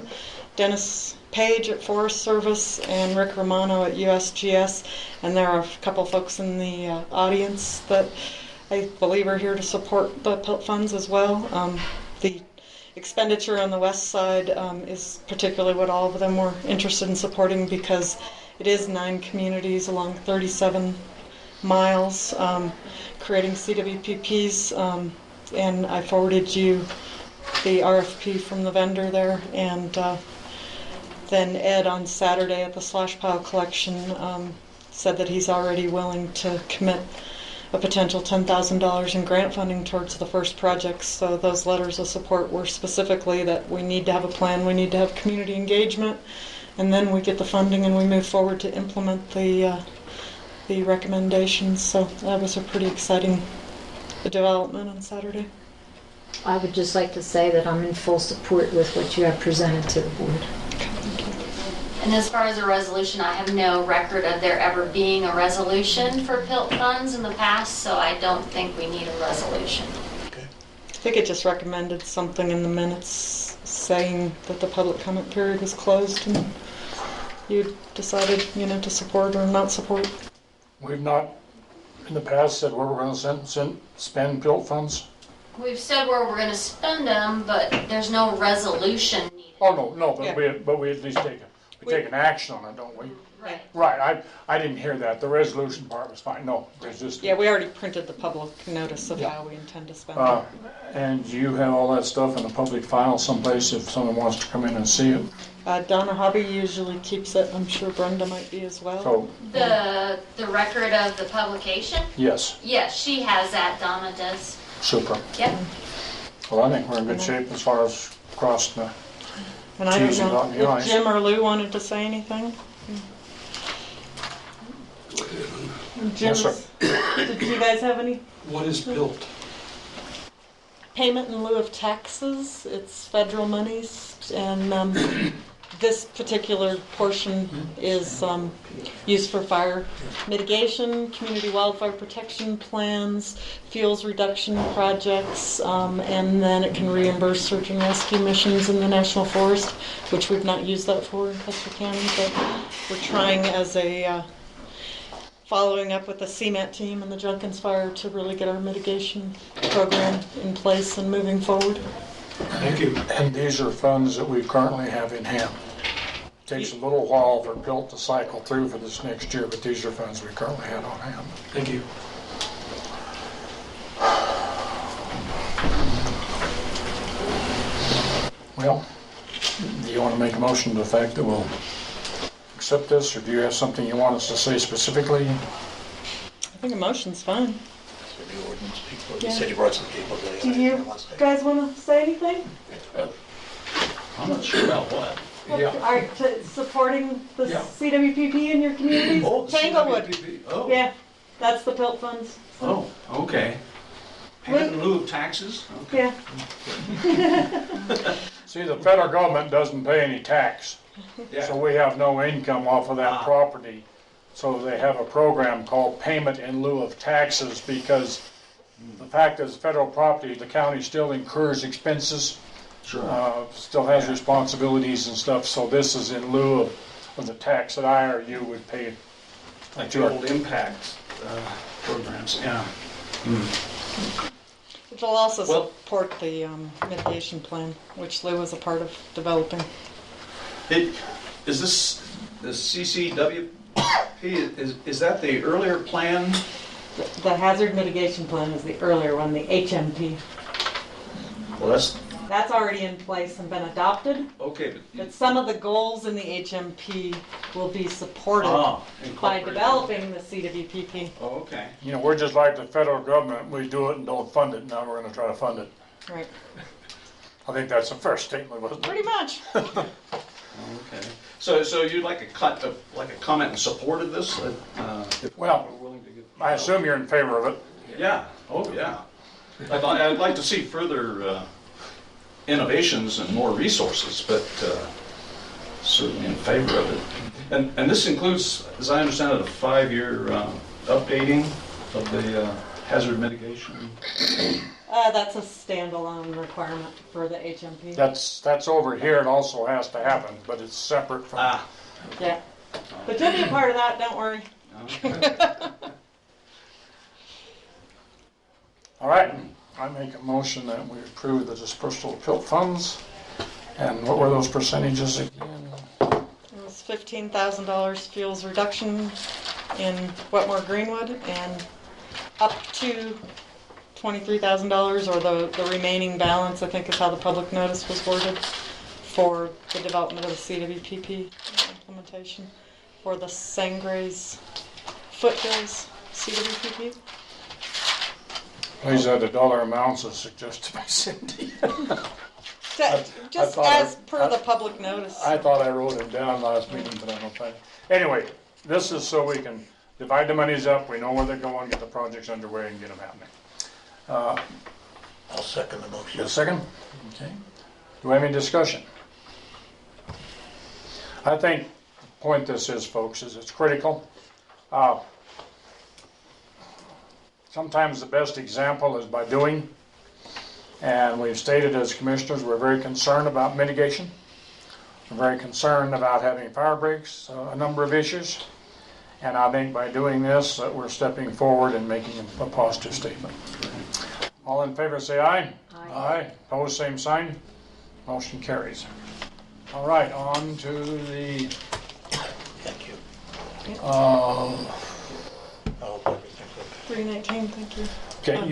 Dennis Page at Forest Service, and Rick Romano at USGS. And there are a couple folks in the audience that I believe are here to support the PILT funds as well. The expenditure on the west side is particularly what all of them were interested in supporting, because it is 9 communities along 37 miles, creating CWPPs, and I forwarded you the RFP from the vendor there, and then Ed on Saturday at the Slash Pile Collection said that he's already willing to commit a potential $10,000 in grant funding towards the first projects. So those letters of support were specifically that we need to have a plan, we need to have community engagement, and then we get the funding and we move forward to implement the recommendations. So that was a pretty exciting development on Saturday. I would just like to say that I'm in full support with what you have presented to the board. And as far as a resolution, I have no record of there ever being a resolution for PILT funds in the past, so I don't think we need a resolution. I think it just recommended something in the minutes saying that the public comment period was closed, and you decided, to support or not support. We've not, in the past, said where we're going to spend PILT funds. We've said where we're going to spend them, but there's no resolution needed. Oh, no, but Yeah. we at least take an action on it, don't we? Right. Right, I didn't hear that. The resolution part was fine. No, there's just. Yeah, we already printed the public notice of Yeah. how we intend to spend it. And you have all that stuff in a public file someplace if someone wants to come in and see it. Donna Hobby usually keeps it. I'm sure Brenda might be as well. So, The record of the publication? yes, Yes, she has that, Donna does. super. Yep. Well, I think we're in good shape as far as crossing the And I don't T's and know dotting the if i's. Jim or Lou wanted to say anything. Jim, Yes, sir. did you guys have any What is built? payment in lieu of taxes? It's federal monies, and this particular portion is used for fire mitigation, community wildfire protection plans, fuels reduction projects, and then it can reimburse search and rescue missions in the National Forest, which we've not used that for in Custer County, but we're trying as a following up with the CMAT team and the Junkins Fire to really get our mitigation program in place and moving forward. Thank you. And these are funds that we currently have in hand. Takes a little while for PILT to cycle through for this next year, but these are funds we currently have on hand. Thank you. Well, do you want to make a motion to the fact that we'll accept this, or do you have something you want us to say specifically? I think a motion's fine. For the ordinance people, Yeah. you said you brought some people today. Do you guys want to say anything? I'm not sure about what. Are supporting the Yeah. CWPP in your communities? Oh, the Tanglewood. CWPP. Oh. Yeah, that's the PILT funds. Oh, okay. Payment in lieu of taxes? Okay. Yeah. See, the federal government doesn't pay any tax, Yeah. so we have no income off of that Ah. property. So they have a program called Payment in Lieu of Taxes, because the fact is federal property, the county still incurs expenses, Sure. still has responsibilities and stuff, so this is in lieu of the tax that I or you would pay. Like the old impact programs, yeah. It'll also Well- support the mitigation plan, which Lou was a part of developing. Is this, the CCWP, is that the earlier plan? The hazard mitigation plan is the earlier one, the HMP. Well, That's already in place and been adopted, okay, but some of the goals in the HMP will be supported by incorporated. developing the CWPP. Oh, okay. You know, we're just like the federal government, we do it and don't fund it, now we're gonna try to fund it. Right. I think that's the first statement, wasn't it? Pretty much. Okay. So you'd like a comment in support of this? If Well, we're willing to give. I assume you're in favor of it. Yeah, oh, yeah. I'd like to see further innovations and more resources, but certainly in favor of it. And this includes, as I understand it, a 5-year updating of the hazard mitigation? That's a standalone requirement for the HMP. That's over here and also has to happen, but it's separate from. Yeah. But you'll be a part of that, don't worry. All right, I make a motion that we approve the dispersal of PILT funds. And what were those percentages again? It was $15,000 fuels reduction in Wetmore Greenwood and up to $23,000 or the remaining balance, I think is how the public notice was worded, for the development of the CWPP implementation for the Sangres Foothills CWPP. Please add the dollar amounts as suggested by Cindy. Just thought as I- per the public notice. I thought I wrote them down last meeting, but I don't think. Anyway, this is so we can divide the monies up, we know where they're going, get the projects underway and get them happening. I'll second the motion. Get a second? Okay. Do we have any discussion? I think the point this is, folks, is it's critical. Sometimes the best example is by doing. And we've stated as commissioners, we're very concerned about mitigation. We're very concerned about having fire breaks, a number of issues. And I think by doing this, that we're stepping forward and making a positive statement. All in favor say aye. Aye. Opposed, same sign. Motion carries. All right, on to the, Thank you. uh, Oh, everything's okay. 319, thank you. okay,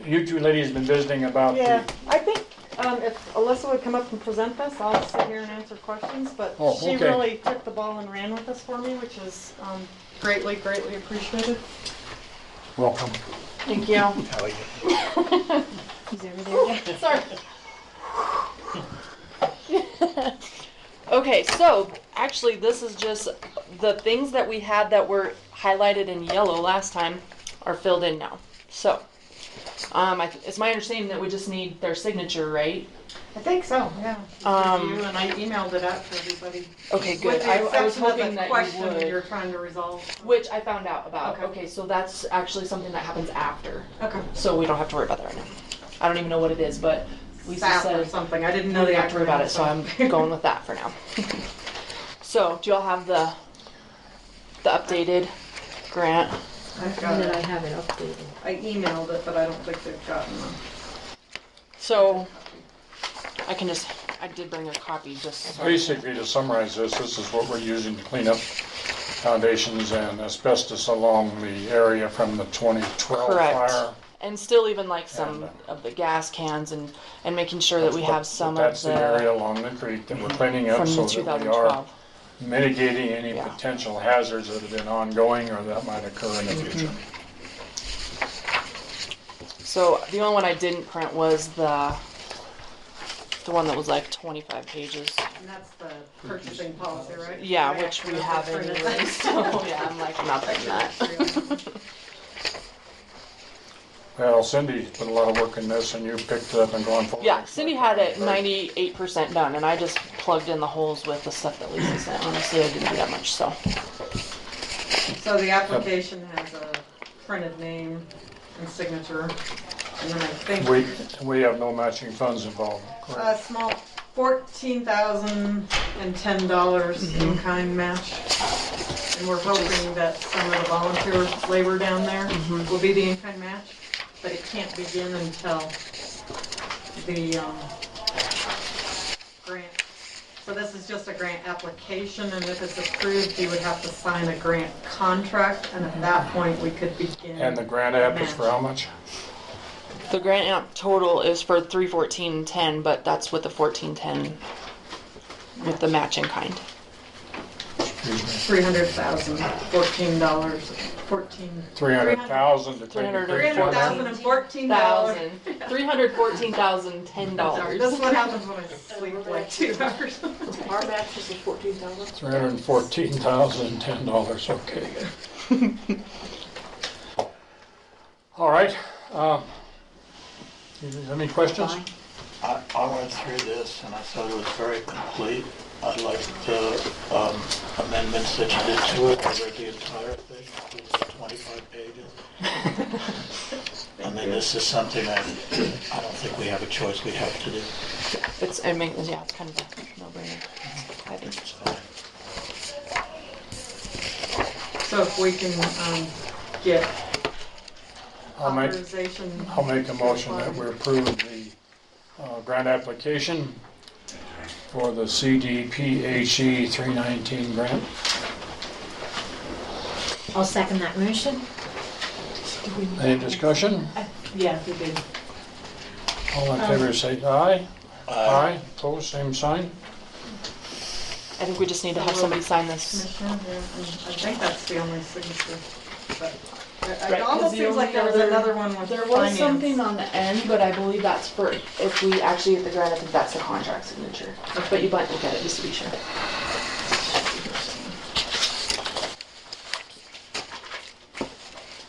you two ladies have been visiting about Yeah, the, I think if Alyssa would come up and present this, I'll sit here and answer questions, but Oh, she okay. really took the ball and ran with this for me, which is greatly, greatly appreciated. welcome. Thank you. How are you? He's over there. Sorry. Okay, so actually this is just the things that we had that were highlighted in yellow last time are filled in now. So, it's my understanding that we just need their signature, right? I think so, yeah. Um, And I emailed it out to everybody. Okay, good. With the I was exception of hoping the that you question would. you're trying to resolve. Which I found out about. Okay. Okay, so that's actually something that happens after. Okay. So we don't have to worry about that right now. I don't even know what it is, but Lisa Staff or said something, I didn't know we the don't have to worry about it, so I'm going with that for now. So, do y'all have the updated grant? I've When got did I it. have it updated? I emailed it, but I don't think they've gotten them. So, I did bring a copy just so. Basically, to summarize this is what we're using to clean up foundations and asbestos along the area from the 2012 Correct. fire. And still even like some And, of the gas cans and making sure that we have some of That's the area the, along the creek that we're cleaning up from so the that we are 2012. mitigating any Yeah. potential hazards that have been ongoing or that might occur in the future. So the only one I didn't print was the one that was like 25 pages. And that's the purchasing policy, right? Yeah, I which we actually have printed anyway. that. So yeah, I'm like, I'm not printing that. Well, Cindy put a lot of work in this and you picked it up and gone forward. Yeah, Cindy had it 98% done, and I just plugged in the holes with the stuff that Lisa sent. Honestly, I didn't do that much, so. So the application has a printed name and signature, and then I think We have no matching funds involved, a correct? small $14,010 in-kind match. And we're hoping that some of the volunteer labor down there will be the in-kind match, but it can't begin until the grant. So this is just a grant application, and if it's approved, you would have to sign a grant contract, and at that point, we could begin. And the grant app is for how much? The grant amp total is for $314.10, but that's with the $14.10 with the match in kind. $300,000, $14, 300,000 to take the creek down. $300,014. $314,010. That's what happens when I sleep like 2 hours. Our match is $14,000. $314,010, okay. All right. You have any questions? I went through this and I thought it was very complete. I'd like the amendments that you did to it. I read the entire thing. 25 pages. I mean, this is something that I don't think we have a choice, we have to do. It's kind of a no-brainer. I think. It's fine. So if we can get I'll make authorization. a motion that we approve the grant application for the CDPHE 319 grant. I'll second that motion. Any discussion? Yeah, we did. All in favor say aye. Aye. Opposed, same sign. I think we just need to have somebody sign this. Commissioner, yeah, and I think that's the only signature. But Right, it 'cause almost the seems like only there was other- another one with There was finance. something on the end, but I believe that's for if we actually get the grant. I think that's the contract signature. But you might look at it just to be sure.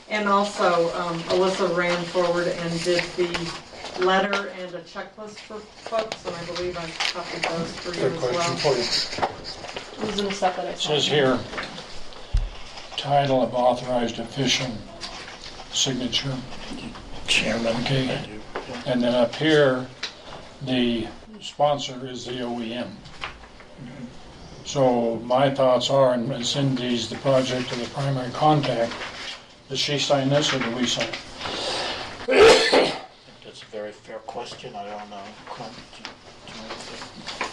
And also, Alyssa ran forward and did the letter and a checklist for folks, and I believe I copied those for you Good as question well. for you. These are the stuff that I It saw. says here, title of authorized official signature. Chairman, Okay. I do. And then up here, the sponsor is the OEM. So my thoughts are, and Cindy's the project or the primary contact, does she sign this or do we sign it? I think that's a very fair question, I don't know. Clint, do you know anything?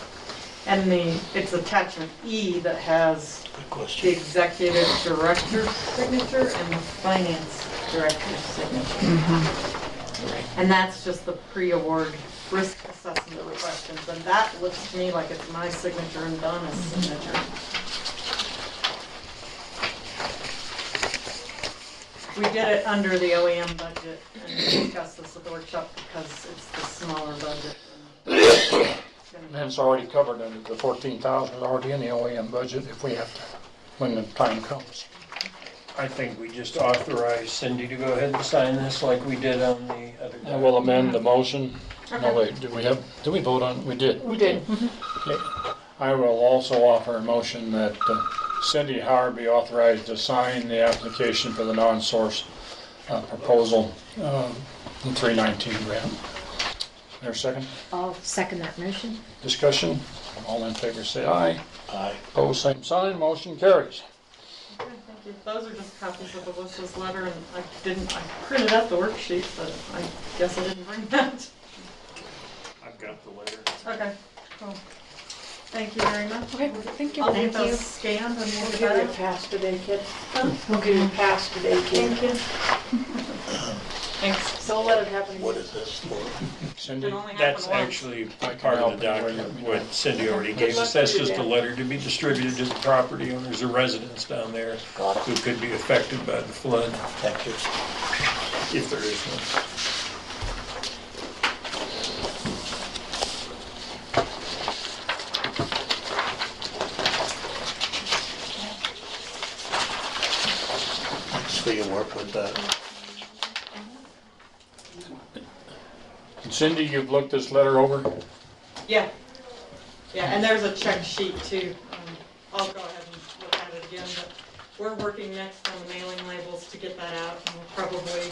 And it's attachment E that has Good the question. executive director's signature and the finance director's signature. And that's just the pre-award risk assessment questions, and that looks to me like it's my signature and Donna's signature. We did it under the OEM budget, and we discussed this at the workshop because it's the smaller budget. And it's already covered under the 14,000 is already in the OEM budget if we have to, when the time comes. I think we just authorize Cindy to go ahead and sign this like we did on the other. And we'll amend the motion. No, Okay. wait, did we vote on, we did. We did. Okay. I will also offer a motion that Cindy Howard be authorized to sign the application for the non-source proposal, the 319 grant. There a second? I'll second that motion. Discussion? All in favor say aye. Aye. Opposed, same sign. Motion carries. Okay, thank you. Those are just copies of Alyssa's letter, and I printed out the worksheet, but I guess I didn't bring that. I've got the letter. Okay, cool. Thank you very much. Okay, thank you. I'll get Thank you. those scanned and we'll We'll get give you a that. pass today, kid. We'll give you a pass today, kid. Thank you. Thanks. Don't let it happen What again. is this for? Cindy? It only That's happened once. actually part of the document, what Cindy already gave us. That's just a letter to be distributed to the property owners or residents down there who could be affected by the flood, Thank you. if there is one. Thanks for your work with that. And Cindy, you've looked this letter over? Yeah. Yeah, and there's a check sheet too. I'll go ahead and look at it again, but we're working next on the mailing labels to get that out, and we'll probably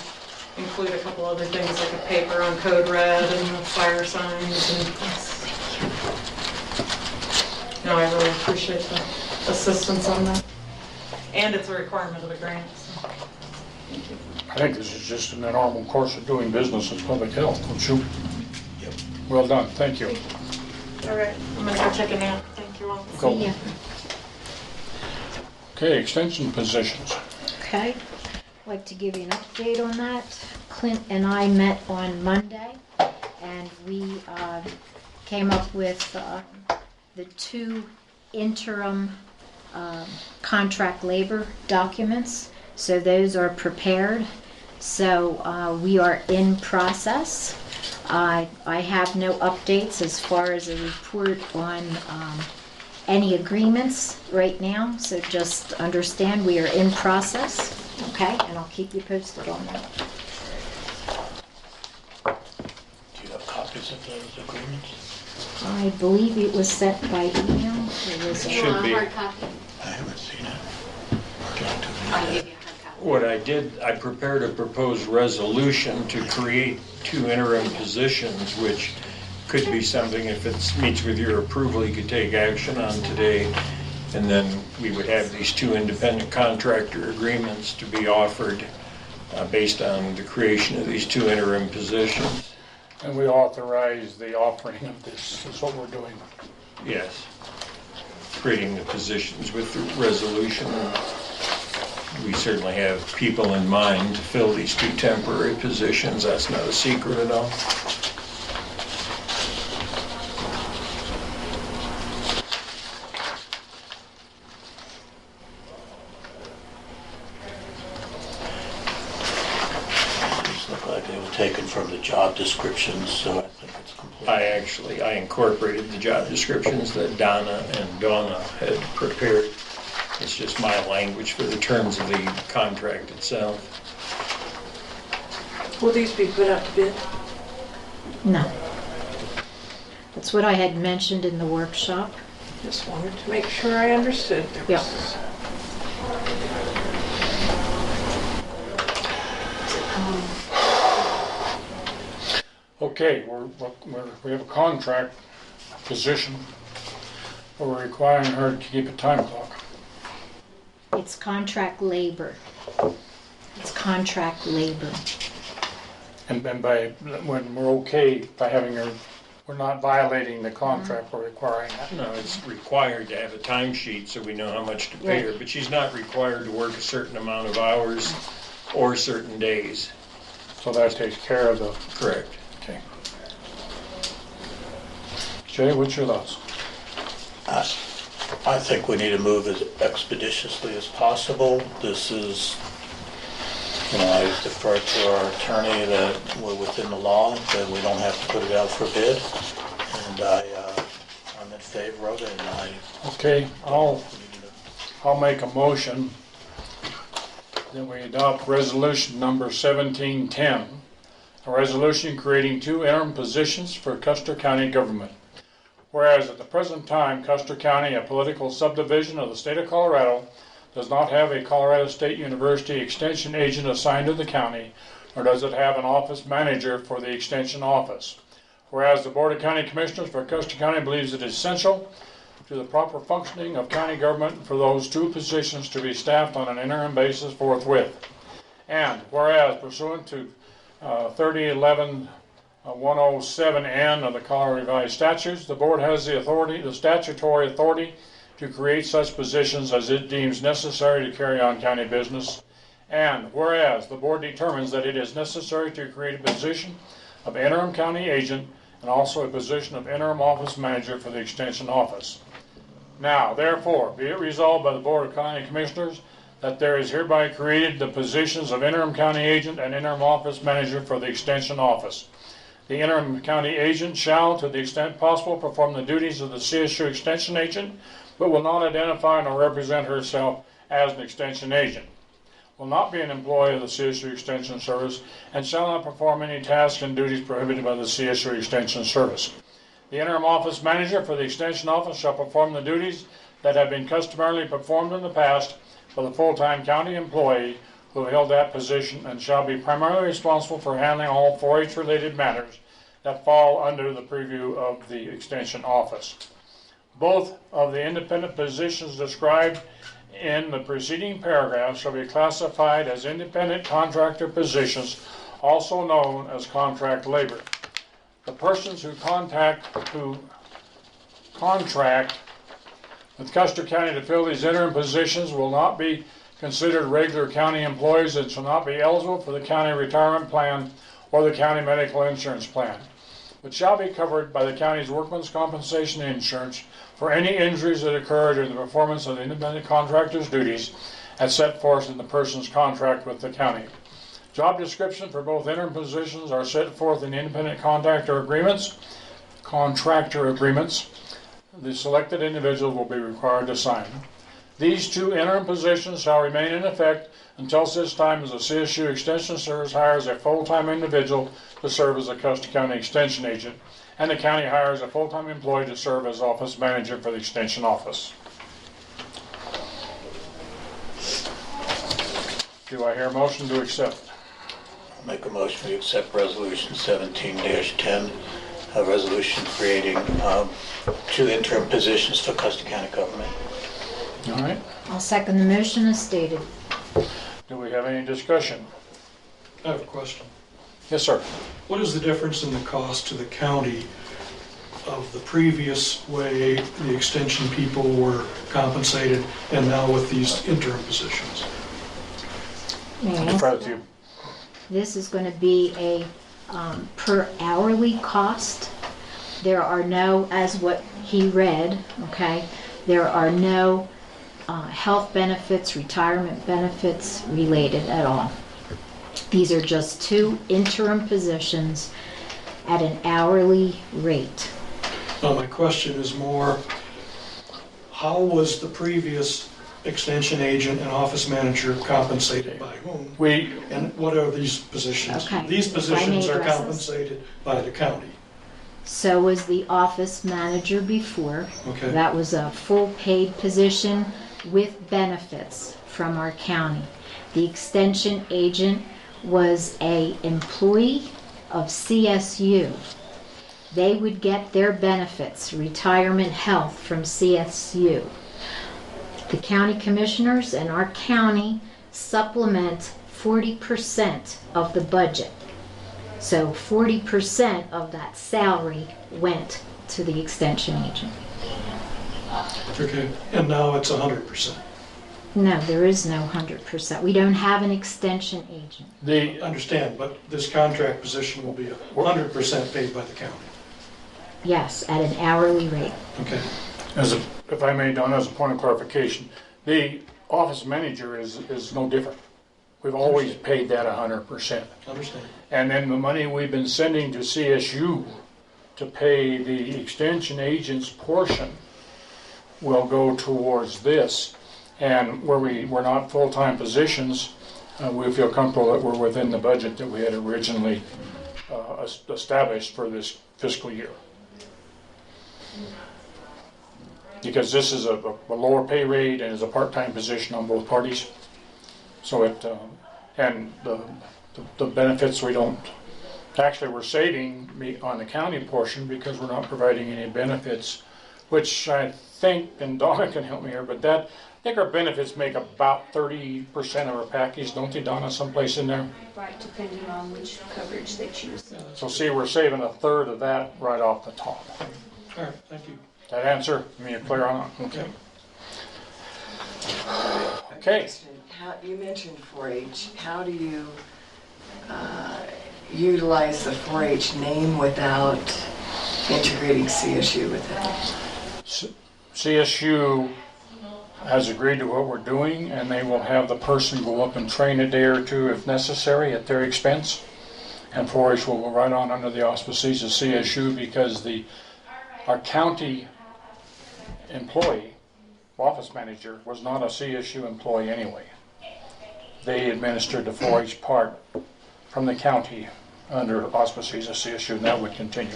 include a couple other things like a paper on code red and the fire signs and. No, I really appreciate the assistance on that. And it's a requirement of the grant, so. I think this is just in the normal course of doing business with public health, don't you? Yep. Well done, thank you. All right, I'm gonna go check it out. Thank you all. Go. See ya. Okay, extension positions. Okay. I'd like to give you an update on that. Clint and I met on Monday, and we came up with the two interim contract labor documents. So those are prepared. So we are in process. I have no updates as far as a report on any agreements right now. So just understand we are in process, okay? And I'll keep you posted on that. Do you have copies of those agreements? I believe it was sent by email. It was You want Should be. a hard copy? I haven't seen it. Give it to me. I'll give you a hard copy. What I did, I prepared a proposed resolution to create 2 interim positions, which could be something, if it meets with your approval, you could take action on today. And then we would have these 2 independent contractor agreements to be offered based on the creation of these 2 interim positions. And we authorize the offering of this, is what we're doing. Yes. Creating the positions with the resolution. We certainly have people in mind to fill these 2 temporary positions. That's not a secret at all. These look like they were taken from the job descriptions, so I think it's complete. I incorporated the job descriptions that Donna and Donna had prepared. It's just my language for the terms of the contract itself. Will these be put out to bid? No. That's what I had mentioned in the workshop. Just wanted to make sure I understood. Yeah. Okay, we have a contract position, but we're requiring her to keep a time clock. It's contract labor. It's contract labor. And by, when we're okay by having her, we're not violating the contract, we're requiring that. No, it's required to have a timesheet so we know how much to pay her, but she's not required to work a certain amount of hours or certain days. So that takes care of the, Correct. okay. Jay, what's your thoughts? I think we need to move as expeditiously as possible. This is, I defer to our attorney that we're within the law, that we don't have to put it out for bid. And I'm in favor of it, and Okay, I'll make a motion that we adopt resolution number 1710, a resolution creating 2 interim positions for Custer County government. Whereas at the present time, Custer County, a political subdivision of the state of Colorado, does not have a Colorado State University extension agent assigned to the county, nor does it have an office manager for the extension office. Whereas the Board of County Commissioners for Custer County believes it is essential to the proper functioning of county government for those 2 positions to be staffed on an interim basis forthwith. And whereas pursuant to 3011-107N of the Colorado Revised Statutes, the board has the authority, the statutory authority, to create such positions as it deems necessary to carry on county business. And whereas the board determines that it is necessary to create a position of interim county agent and also a position of interim office manager for the extension office. Now, therefore, be it resolved by the Board of County Commissioners that there is hereby created the positions of interim county agent and interim office manager for the extension office. The interim county agent shall, to the extent possible, perform the duties of the CSU extension agent, but will not identify nor represent herself as an extension agent, will not be an employee of the CSU Extension Service, and shall not perform any tasks and duties prohibited by the CSU Extension Service. The interim office manager for the extension office shall perform the duties that have been customarily performed in the past for the full-time county employee who held that position, and shall be primarily responsible for handling all 4-H related matters that fall under the purview of the extension office. Both of the independent positions described in the preceding paragraph shall be classified as independent contractor positions, also known as contract labor. The persons who contract with Custer County to fill these interim positions will not be considered regular county employees and shall not be eligible for the county retirement plan or the county medical insurance plan, but shall be covered by the county's workman's compensation insurance for any injuries that occur during the performance of the independent contractor's duties as set forth in the person's contract with the county. Job descriptions for both interim positions are set forth in independent contractor agreements. The selected individual will be required to sign. These 2 interim positions shall remain in effect until such time as the CSU Extension Service hires a full-time individual to serve as a Custer County Extension agent, and the county hires a full-time employee to serve as office manager for the Extension office. Do I hear a motion to accept? I'll make a motion to accept Resolution 17-10, a resolution creating 2 interim positions for Custer County government. All right. I'll second the motion as stated. Do we have any discussion? I have a question. Yes, sir. What is the difference in the cost to the county of the previous way the extension people were compensated and now with these interim positions? May I Defer answer to you. This is going to be a per hourly cost. There are no, as what he read, okay, there are no health benefits, retirement benefits related at all. These are just 2 interim positions at an hourly rate. Now, my question is more, how was the previous extension agent and office manager compensated by whom? And what are these positions? Okay. These If I may positions are address this. compensated by the county. So was the office manager before. Okay. That was a full paid position with benefits from our county. The extension agent was a employee of CSU. They would get their benefits, retirement health from CSU. The county commissioners and our county supplement 40% of the budget. So 40% of that salary went to the extension agent. Okay, and now it's 100%. No, there is no 100%. We don't have an extension agent. I understand, but this contract position will be 100% paid by the county. Yes, at an hourly rate. Okay. If I may, Donna, as a point of clarification, the office manager is no different. We've always paid that 100%. Understand. And then the money we've been sending to CSU to pay the extension agent's portion will go towards this. And where we're not full-time positions, we feel comfortable that we're within the budget that we had originally established for this fiscal year. Because this is a lower pay rate and is a part-time position on both parties. So and the benefits we don't, actually we're saving on the county portion because we're not providing any benefits, which I think, and Donna can help me here, but I think our benefits make about 30% of our package, don't they, Donna, someplace in there? Right, depending on which coverage they choose. So see, we're saving a third of that right off the top. All right, thank you. That answer, I mean, you're clear on it? Okay. Okay. You mentioned 4-H. How do you utilize the 4-H name without integrating CSU with it? CSU has agreed to what we're doing, and they will have the person go up and train a day or 2 if necessary at their expense. And 4-H will go right on under the auspices of CSU because our county employee, office manager, was not a CSU employee anyway. They administered the 4-H part from the county under auspices of CSU, and that would continue.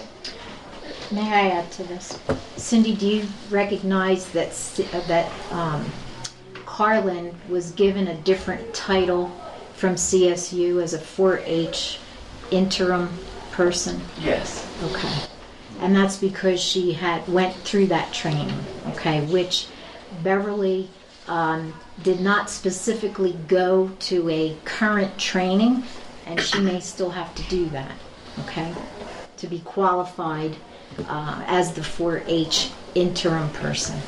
May I add to this? Cindy, do you recognize that Carlin was given a different title from CSU as a 4-H interim person? Yes. Okay. And that's because she went through that training, okay, which Beverly did not specifically go to a current training, and she may still have to do that, okay, to be qualified as the 4-H interim person.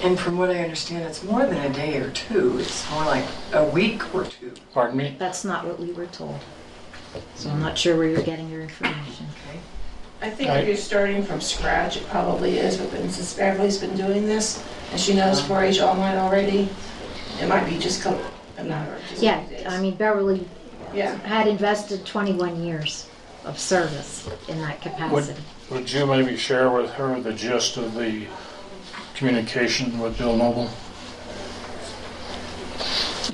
And from what I understand, it's more than a day or 2. It's more like a week or 2. Pardon me? That's not what we were told. So I'm not sure where you're getting your information. Okay. I think if you're starting from scratch, it probably is, but since Beverly's been doing this, and she knows 4-H online already, it might be just a matter of just Yeah, a few days. I mean, Beverly Yeah. had invested 21 years of service in that capacity. Would you maybe share with her the gist of the communication with Bill Noble?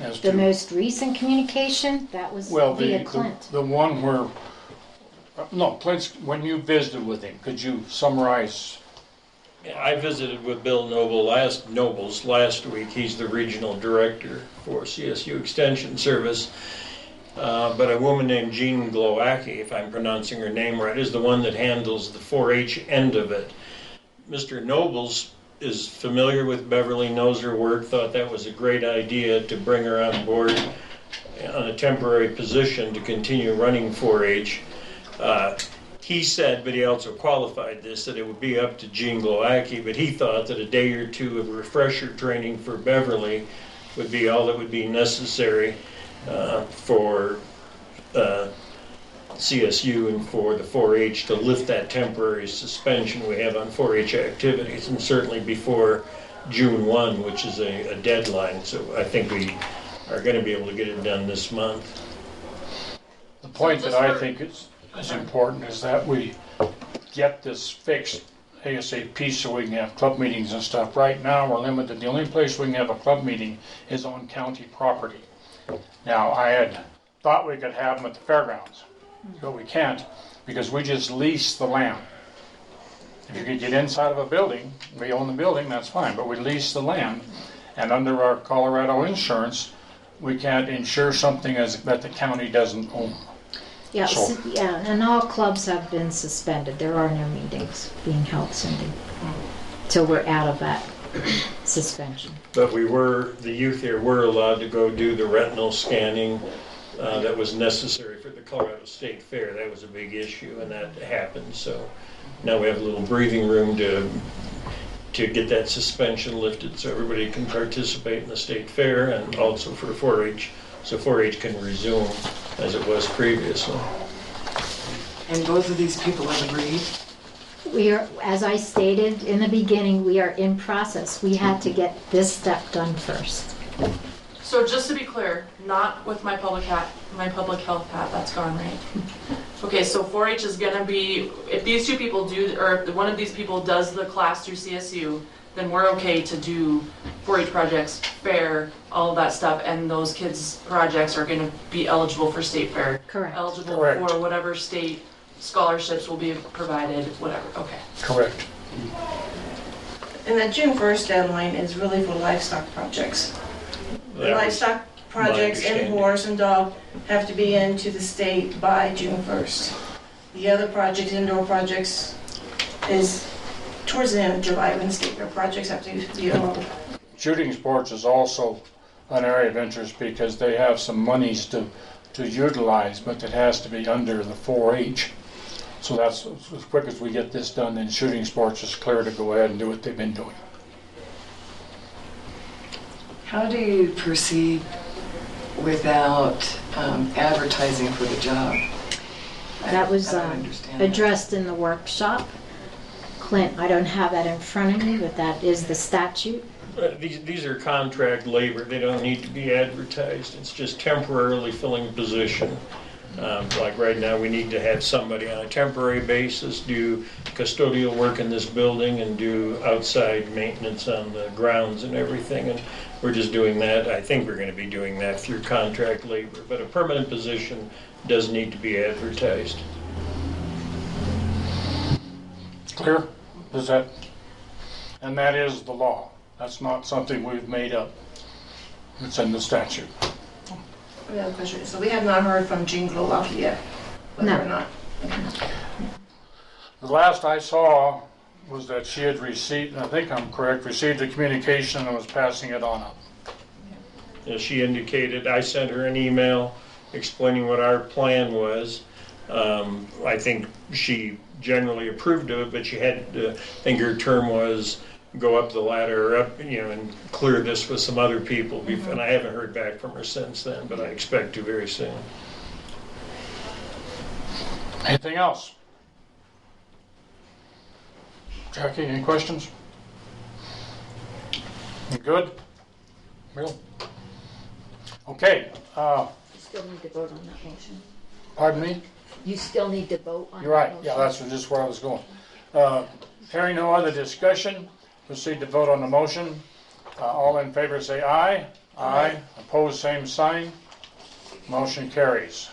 As The to, most recent communication, that was well, via Clint. the one where, no, Clint's, when you visited with him, could you summarize I visited with Bill Nobles last week. He's the regional director for CSU Extension Service. But a woman named Jean Glowacki, if I'm pronouncing her name right, is the one that handles the 4-H end of it. Mr. Nobles is familiar with Beverly, knows her work, thought that was a great idea to bring her on board on a temporary position to continue running 4-H. He said, but he also qualified this, that it would be up to Jean Glowacki, but he thought that a day or two of refresher training for Beverly would be all that would be necessary for CSU and for the 4-H to lift that temporary suspension we have on 4-H activities, and certainly before June 1, which is a deadline. So I think we are going to be able to get it done this month. The point that I think is important is that we get this fixed ASAP so we can have club meetings and stuff. Right now, we're limited. The only place we can have a club meeting is on county property. Now, I had thought we could have them at the fairgrounds, but we can't because we just lease the land. If you could get inside of a building, we own the building, that's fine, but we lease the land, and under our Colorado insurance, we can't insure something that the county doesn't own. Yeah, So- yeah, and all clubs have been suspended. There are no meetings being held, Cindy, till we're out of that suspension. But the youth here were allowed to go do the retinal scanning that was necessary for the Colorado State Fair. That was a big issue, and that happened. So now we have a little breathing room to get that suspension lifted so everybody can participate in the State Fair, and also for 4-H, so 4-H can resume as it was previously. And both of these people have agreed? We are, as I stated in the beginning, we are in process. We had to get this step done first. So just to be clear, not with my public health hat, that's gone, right? Okay, so 4-H is gonna be, if these two people do, or if one of these people does the class through CSU, then we're okay to do 4-H projects, fair, all of that stuff, and those kids' projects are gonna be eligible for state fair. Correct. Eligible Correct. for whatever state scholarships will be provided, whatever, okay. Correct. And that June 1st deadline is really for livestock projects. The That was livestock projects and understanding. horse and dog have to be into the state by June 1st. The other projects, indoor projects, is towards the end of July when state fair projects have to be enrolled. Shooting sports is also an area of interest because they have some monies to utilize, but it has to be under the 4-H. So that's as quick as we get this done, then shooting sports is clear to go ahead and do what they've been doing. How do you proceed without advertising for the job? That was I don't understand that. addressed in the workshop. Clint, I don't have that in front of me, but that is the statute. These are contract labor. They don't need to be advertised. It's just temporarily filling a position. Like right now, we need to have somebody on a temporary basis do custodial work in this building and do outside maintenance on the grounds and everything. And we're just doing that. I think we're going to be doing that through contract labor. But a permanent position does need to be advertised. Clear? Is that? And that is the law. That's not something we've made up. It's in the statute. We have a question. So we have not heard from Jean Glowacki yet, whether No. or not. The last I saw was that she had received, and I think I'm correct, received a communication and was passing it on up. As she indicated, I sent her an email explaining what our plan was. I think she generally approved of it, but she had, I think her term was go up the ladder or up, and clear this with some other people. And I haven't heard back from her since then, but I expect to very soon. Anything else? Jackie, any questions? You good? Bill? Okay, You still need to vote on that motion. pardon me? You still need to vote on that motion. You're right, yeah, that's just where I was going. Hearing no other discussion, proceed to vote on the motion. All in favor say aye. Aye. Opposed, same sign. Motion carries.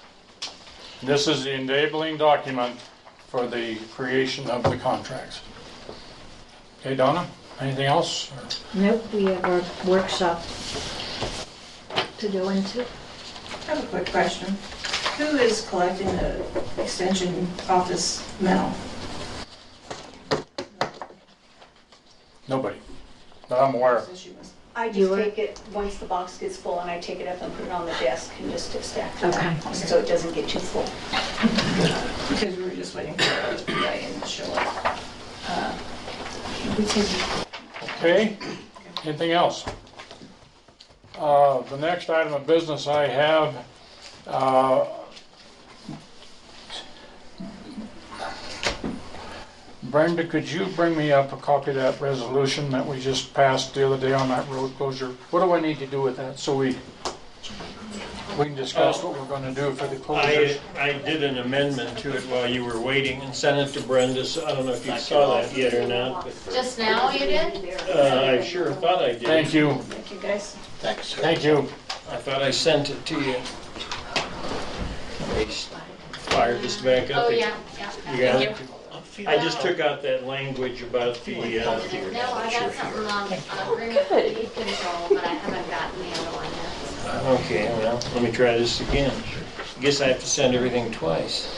This is the enabling document for the creation of the contracts. Okay, Donna, anything else? Nope, we have our workshop to go into. I have a quick question. Who is collecting the extension office mail? Nobody, that I'm aware of. I You just were- take it, once the box gets full, and I take it up and put it on the desk and just stack it Okay. up, so it doesn't get too full. Because we were just waiting for it to be ready and show up. We can Okay, anything else? The next item of business I have, Brenda, could you bring me up a copy of that resolution that we just passed the other day on that road closure? What do I need to do with that so we can discuss what we're gonna do for the closures? I did an amendment to it while you were waiting and sent it to Brenda, so I don't know if you saw that yet or not, but Just now you did? I sure thought I did. Thank you, Thank you, guys. Thanks, sir. thank you. I thought I sent it to you. Let me fire this back up. Oh, yeah, You yeah. got it? I just took out that language about the, No, I got something on agreement for weed control, but I haven't gotten the other one yet. okay, well, let me try this again. Guess I have to send everything twice.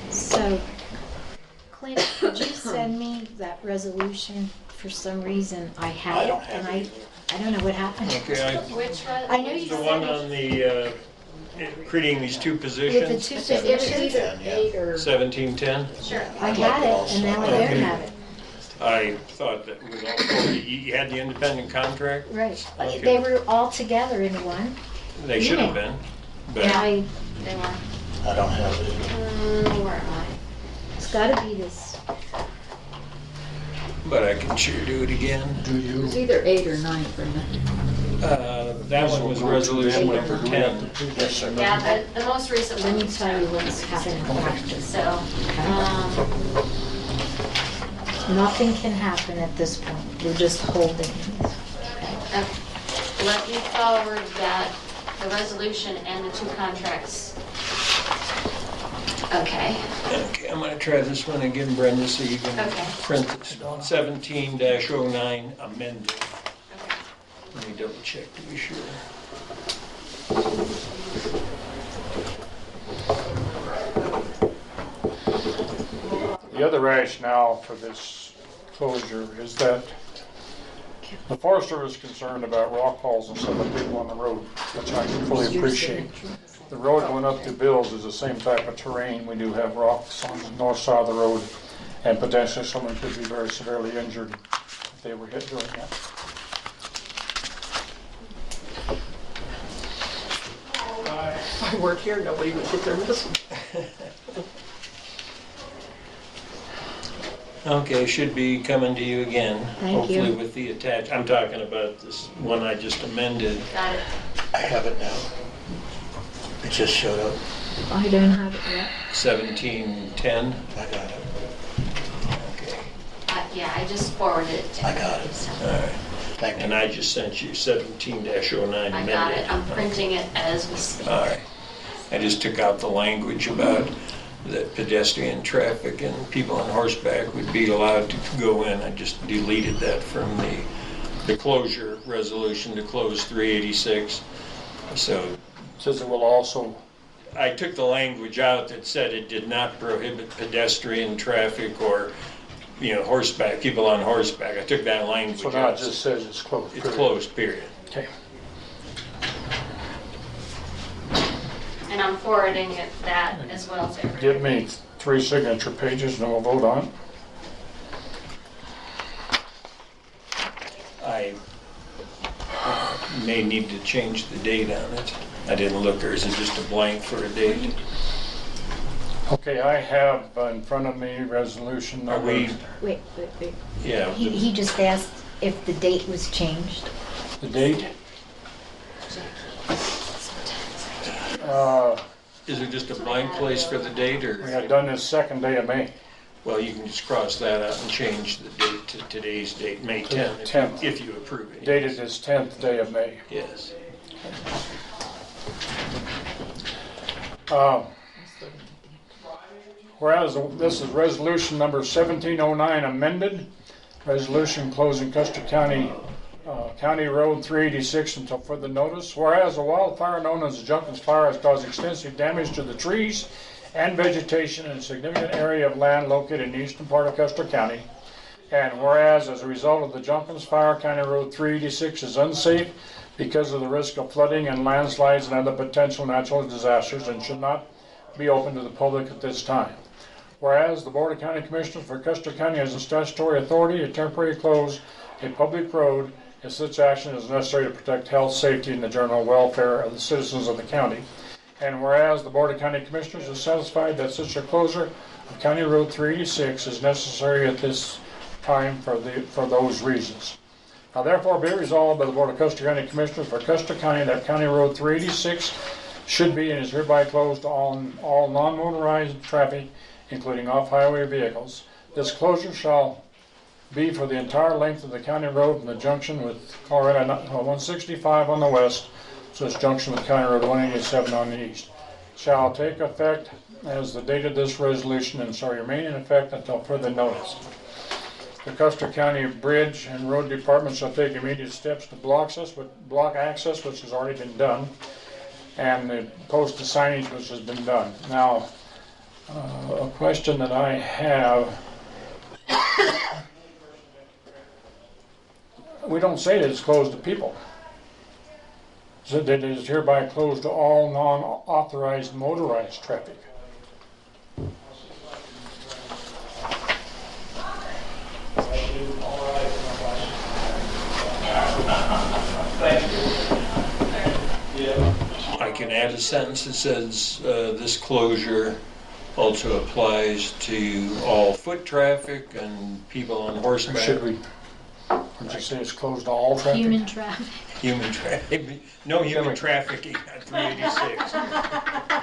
So, Clint, could you send me that resolution? For some reason, I have I it, don't have and it I don't know what happened. Okay, Which I know you the one said on the, creating these two with the positions, two It was positions. either 8 or... 1710. Sure. I had it, and now I don't have it. I thought that with all, you had the independent contract? Right. Okay. They were all together in one. They should have been, And but They were. I don't have it. Where am I? It's gotta be this. I can sure do it again. Do you? It's either 8 or 9, Brenda. That one was resolution number 10. Yes, sir. Yeah, the most recent Let one. me tell you what's happening in practice. So, Nothing can happen at this point. We're just holding. let me forward that, the resolution and the two contracts. Okay. Okay, I'm gonna try this one again, Brenda, so you can Okay. print this. 17-09 amended. Okay. Let me double check to be sure. The other rationale for this closure is that the Forest Service is concerned about rock falls and stuff that people on the road, which I can fully appreciate. The road going up to Bill's is the same type of terrain. We do have rocks on the north side of the road, and potentially someone could be very severely injured if they were hit doing that. If I weren't here, nobody would get their missile. Okay, should be coming to you again. Thank you. Hopefully with the attach, I'm talking about this one I just amended. Got it. I have it now. It just showed up. I don't have it yet. 1710. I got it. Okay. Yeah, I just forwarded it to I got it. So, All right. Thank you. And I just sent you 17-09 amended. I got it. I'm printing it as we speak. All right. I just took out the language about that pedestrian traffic and people on horseback would be allowed to go in. I just deleted that from the closure resolution to close 386. So Says it will also, I took the language out that said it did not prohibit pedestrian traffic or, horseback, people on horseback. I took that language so now it out. just says it's closed. It's period. closed, period. Okay. And I'm forwarding it that as well to everybody. Give me 3 signature pages and we'll vote on it. I may need to change the date on it. I didn't look, or is it just a blank for a date? Okay, I have in front of me resolution Are number. we, Wait. yeah, He just asked if the date was changed. The date? is it just a blank place for the date, We or? had done this second day of May. Well, you can just cross that out and change the date to today's date, May To 10th, 10th. if you approve it. Dated this 10th day of May. Yes. Whereas this is resolution number 1709 amended, Resolution closing Custer County County Road 386 until further notice. Whereas a wildfire known as the Junkins Fire has caused extensive damage to the trees and vegetation in a significant area of land located in the eastern part of Custer County. And whereas as a result of the Junkins Fire, County Road 386 is unsafe because of the risk of flooding and landslides and other potential natural disasters and should not be open to the public at this time. Whereas the Board of County Commissioners for Custer County has a statutory authority to temporarily close a public road if such action is necessary to protect health, safety, and the general welfare of the citizens of the county. And whereas the Board of County Commissioners is satisfied that such a closure of County Road 386 is necessary at this time for those reasons. Now therefore be resolved by the Board of Custer County Commissioners for Custer County that County Road 386 should be and is hereby closed to all non-motorized traffic, including off-highway vehicles. This closure shall be for the entire length of the county road from the junction with Colorado 165 on the west, so it's junction with County Road 187 on the east. Shall take effect as the date of this resolution and shall remain in effect until further notice. The Custer County Bridge and Road Department shall take immediate steps to block access, which has already been done, and post the signage, which has been done. Now, a question that I have, we don't say that it's closed to people. So that it is hereby closed to all non-authorized motorized traffic. I can add a sentence that says this closure also applies to all foot traffic and people on horseback. Should we? Would you say it's closed to all traffic? Human traffic. Human traffic. No human trafficking at 386.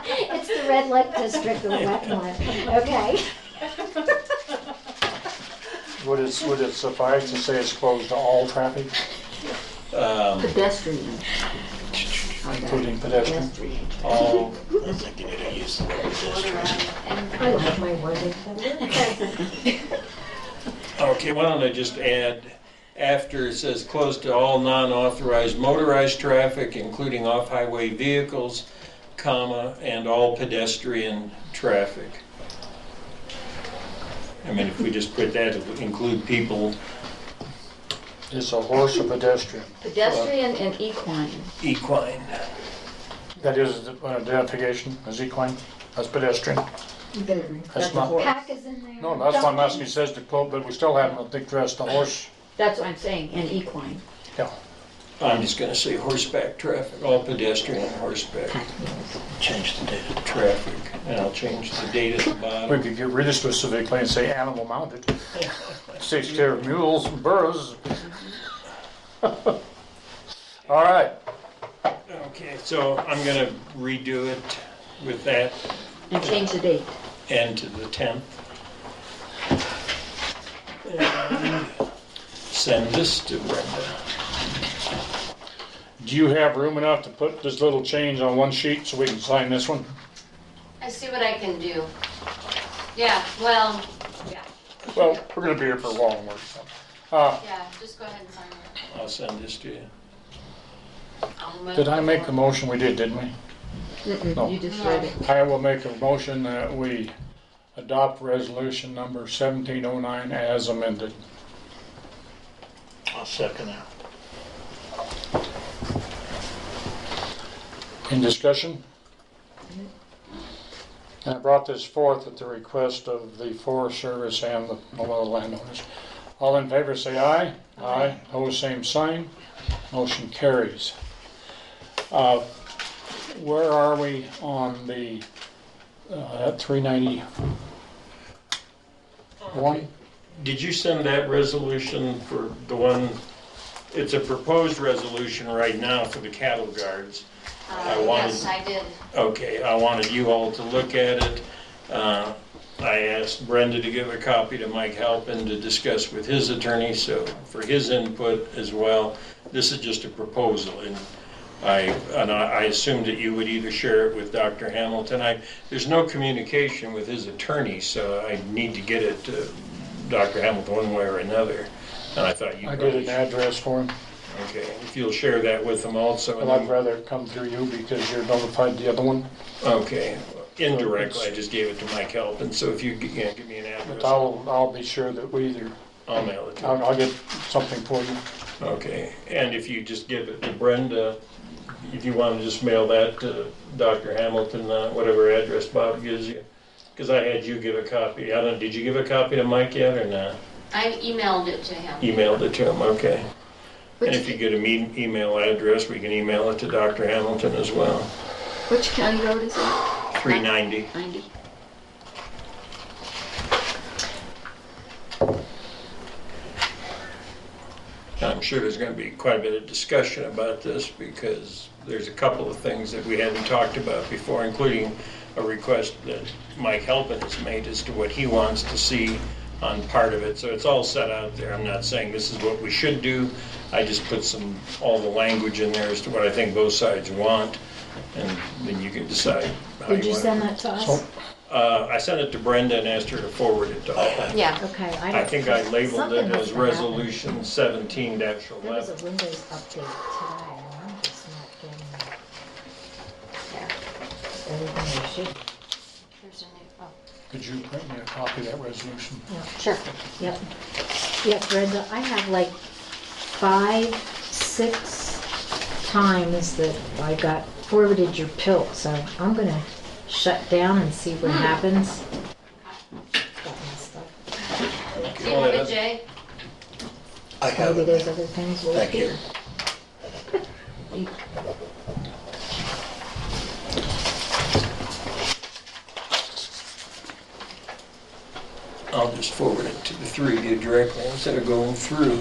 It's the red light district of the Wetmore. Okay. Would it suffice to say it's closed to all traffic, Pedestrian. including pedestrian? All I think you need to use the word pedestrian. I like my wording better. Okay, why don't I just add, after it says close to all non-authorized motorized traffic, including off-highway vehicles, comma, and all pedestrian traffic. I mean, if we just put that, it would include people. Is a horse a pedestrian? Pedestrian and equine. Equine. That is an identification as equine, as pedestrian? That's not. Pack is in there. No, that's why I'm asking, it says to close, but we still haven't addressed the horse. That's what I'm saying, and equine. Yeah. I'm just gonna say horseback traffic, all pedestrian and horseback Change the date. traffic, and I'll change the date at the We bottom. could get really specifically and say animal mounted. Takes care of mules and burros. All right. Okay, so I'm gonna redo it with that And change the date. and to the 10th. And send this to Brenda. Do you have room enough to put this little change on one sheet so we can sign this one? I see what I can do. Yeah, well, yeah, Well, we're gonna be here for a long work. yeah, just go ahead and sign it. I'll send this to you. I'll move Did I make the forward. motion? We did, didn't we? No. You just read it. I will make a motion that we adopt resolution number 1709 as amended. I'll second that. In discussion? And I brought this forth at the request of the Forest Service and the other landowners. All in favor say aye. Aye. Opposed, same sign. Motion carries. Where are we on the, at 391? Did you send that resolution for the one, it's a proposed resolution right now for the cattle guards. I wanted- Yes, I did. Okay, I wanted you all to look at it. I asked Brenda to give a copy to Mike Halpin to discuss with his attorney, so for his input as well. This is just a proposal, and I assumed that you would either share it with Dr. Hamilton. There's no communication with his attorney, so I need to get it to Dr. Hamilton one way or another. And I thought you I probably did an address for him. Okay, if you'll share that with them also. But I'd rather it come through you because you're notified the other one. Okay, indirectly, I just gave it to Mike Helpin, so if you, give me an address. But I'll be sure that we either, I'll mail it to you. I'll get something for you. Okay, and if you just give it to Brenda, if you want to just mail that to Dr. Hamilton, whatever address Bob gives you. Because I had you give a copy. I don't, did you give a copy to Mike yet or not? I emailed it to him. Emailed it to him, okay. And if you get an email address, we can email it to Dr. Hamilton as well. Which county road is it? 390. 90. I'm sure there's going to be quite a bit of discussion about this because there's a couple of things that we hadn't talked about before, including a request that Mike Helpin has made as to what he wants to see on part of it. So it's all set out there. I'm not saying this is what we should do. I just put all the language in there as to what I think both sides want, and then you can decide how you want. Did you send that to us? I sent it to Brenda and asked her to forward it to all. Yeah. Okay. I think I labeled it something must as have happened. Resolution 17-11. There was a Windows update today, and I'm just not getting everything I should. There's a new, oh. Could you print me a copy of that resolution? Sure. Yep. Yeah, Brenda, I have like 5, 6 times that I got forwarded your pilt, so I'm gonna shut down and see what happens. Got my stuff. Do you have it, Jay? I have Maybe it. there's other things we'll Thank you. I'll just forward it to the three of you directly instead of going through.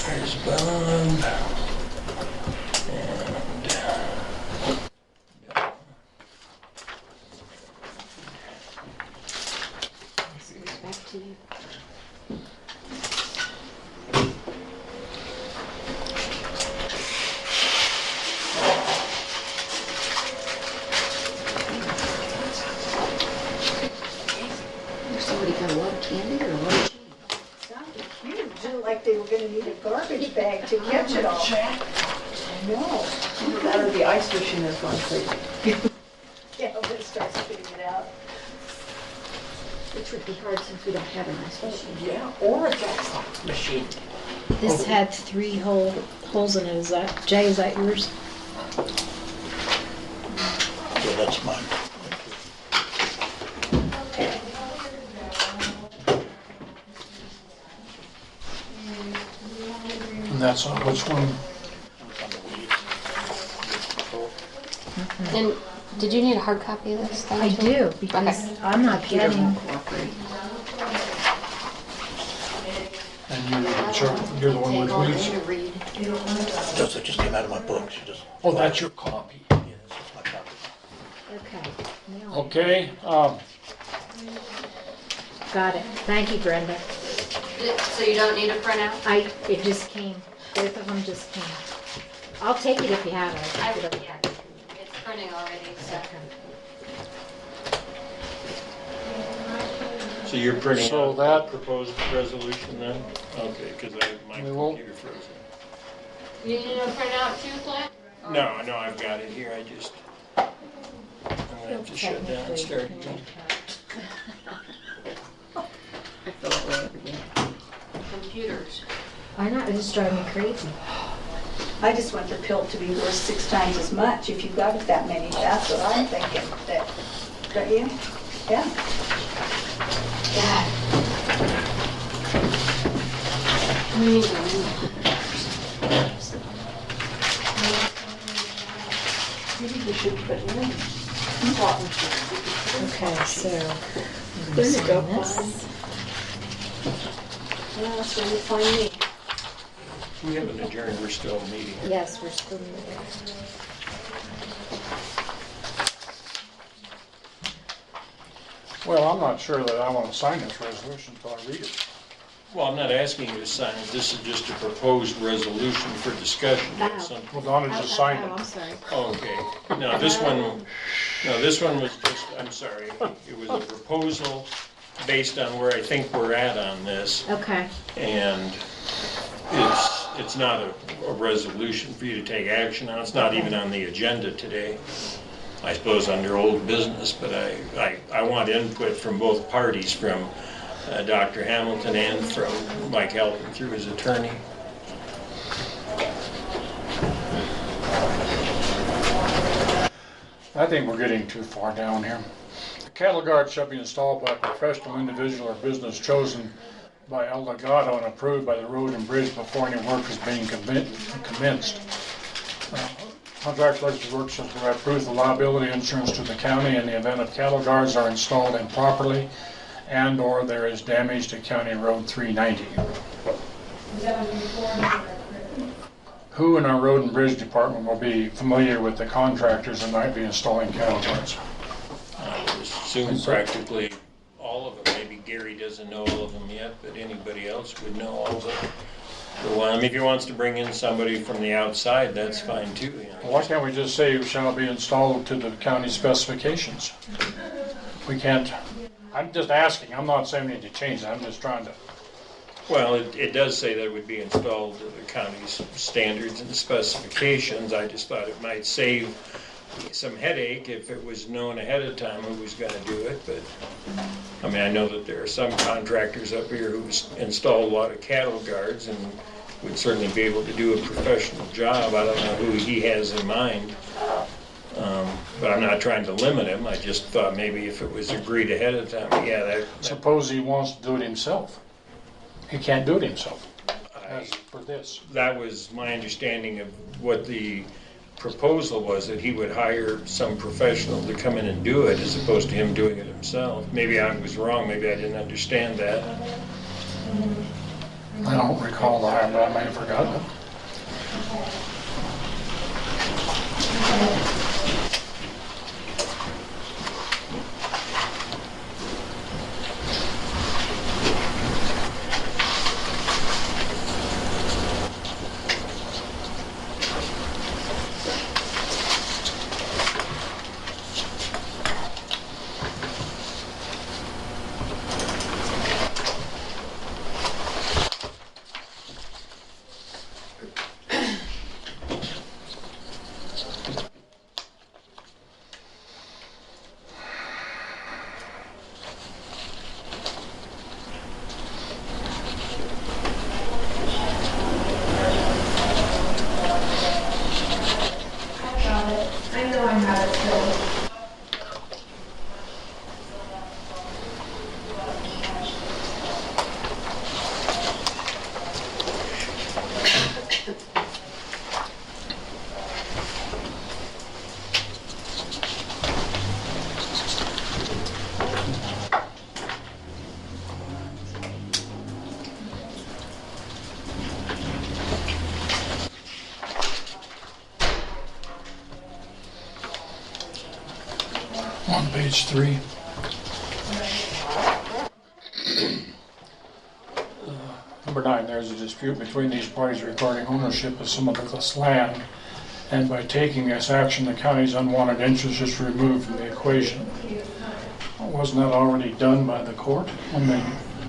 There's Bob. Back to you. Somebody got a lot of candy or a lot of cheese? Sounded huge, like they were gonna need a garbage bag to catch it all. I know. Either that or the ice machine has gone crazy. Yeah, when it starts spitting it out. Which would be hard since we don't have an ice machine. Yeah, or a gas machine. This had 3 holes in it. Is that, Jay, is that yours? Yeah, that's mine. And that's on which one? And did you need a hard copy of this? I do, because I'm not Peter getting, won't cooperate. And you're the one with Take all day weeds? to read. Just, it just came out of my book. She just, Oh, that's your copy. yeah, this is my copy. okay. now I- Okay, Got it. Thank you, Brenda. So you don't need a printout? It just came. Both of them just came. I'll take it if you have it. I'll take it Yeah, it's printing already, so. So you're printing So out that- the proposed resolution then? Okay, because my We won't- computer froze. You need a printout too, Clint? No, I've got it here. I'm gonna have to shut down and start again. I feel that way every day. Computers. I know, it just drives me crazy. I just want the pill to be worth 6 times as much if you've got it that many. That's what I'm thinking. Don't you? Yeah. We need to read. Maybe we should put in. Okay, so. There you go. This. Well, that's where you find me. We haven't adjourned, we're still meeting. Yes, we're still moving. well, I'm not sure that I want to sign this resolution until I read it. Well, I'm not asking you to sign it. This is just a proposed resolution for discussion. Oh. Some- Well, Donna just signed Oh, it. I'm sorry. Oh, okay. No, this one was just, I'm sorry. It was a proposal based on where I think we're at on this. Okay. And it's not a resolution for you to take action on. It's not even on the agenda today. I suppose under old business, but I want input from both parties, from Dr. Hamilton and from Mike Halpin through his attorney. I think we're getting too far down here. The cattle guard shall be installed by a professional individual or business chosen by El Legado and approved by the road and bridge before any work is being commenced. Contract selected work shall provide proof of liability insurance to the county in the event of cattle guards are installed improperly and/or there is damage to County Road 390. Who in our road and bridge department will be familiar with the contractors that might be installing cattle guards? I would assume practically all of them. Maybe Gary doesn't know all of them yet, but anybody else would know all the one. I mean, if he wants to bring in somebody from the outside, that's fine too. You know. Well, why can't we just say shall be installed to the county specifications? We can't, I'm just asking, I'm not saying we need to change that, I'm just trying to. Well, it does say that it would be installed to the county's standards and specifications. I just thought it might save some headache if it was known ahead of time who was going to do it. But I mean, I know that there are some contractors up here who's installed a lot of cattle guards and would certainly be able to do a professional job. I don't know who he has in mind, but I'm not trying to limit him. I just thought maybe if it was agreed ahead of time, yeah. That Suppose he wants to do it himself. He can't do it himself. As for this. That was my understanding of what the proposal was, that he would hire some professional to come in and do it as opposed to him doing it himself. Maybe I was wrong, maybe I didn't understand that. I don't recall that, but I may have forgotten it. On page 3. Number 9, there's a dispute between these parties regarding ownership of some of this land, and by taking this action, the county's unwanted interest is removed from the equation. Wasn't that already done by the court?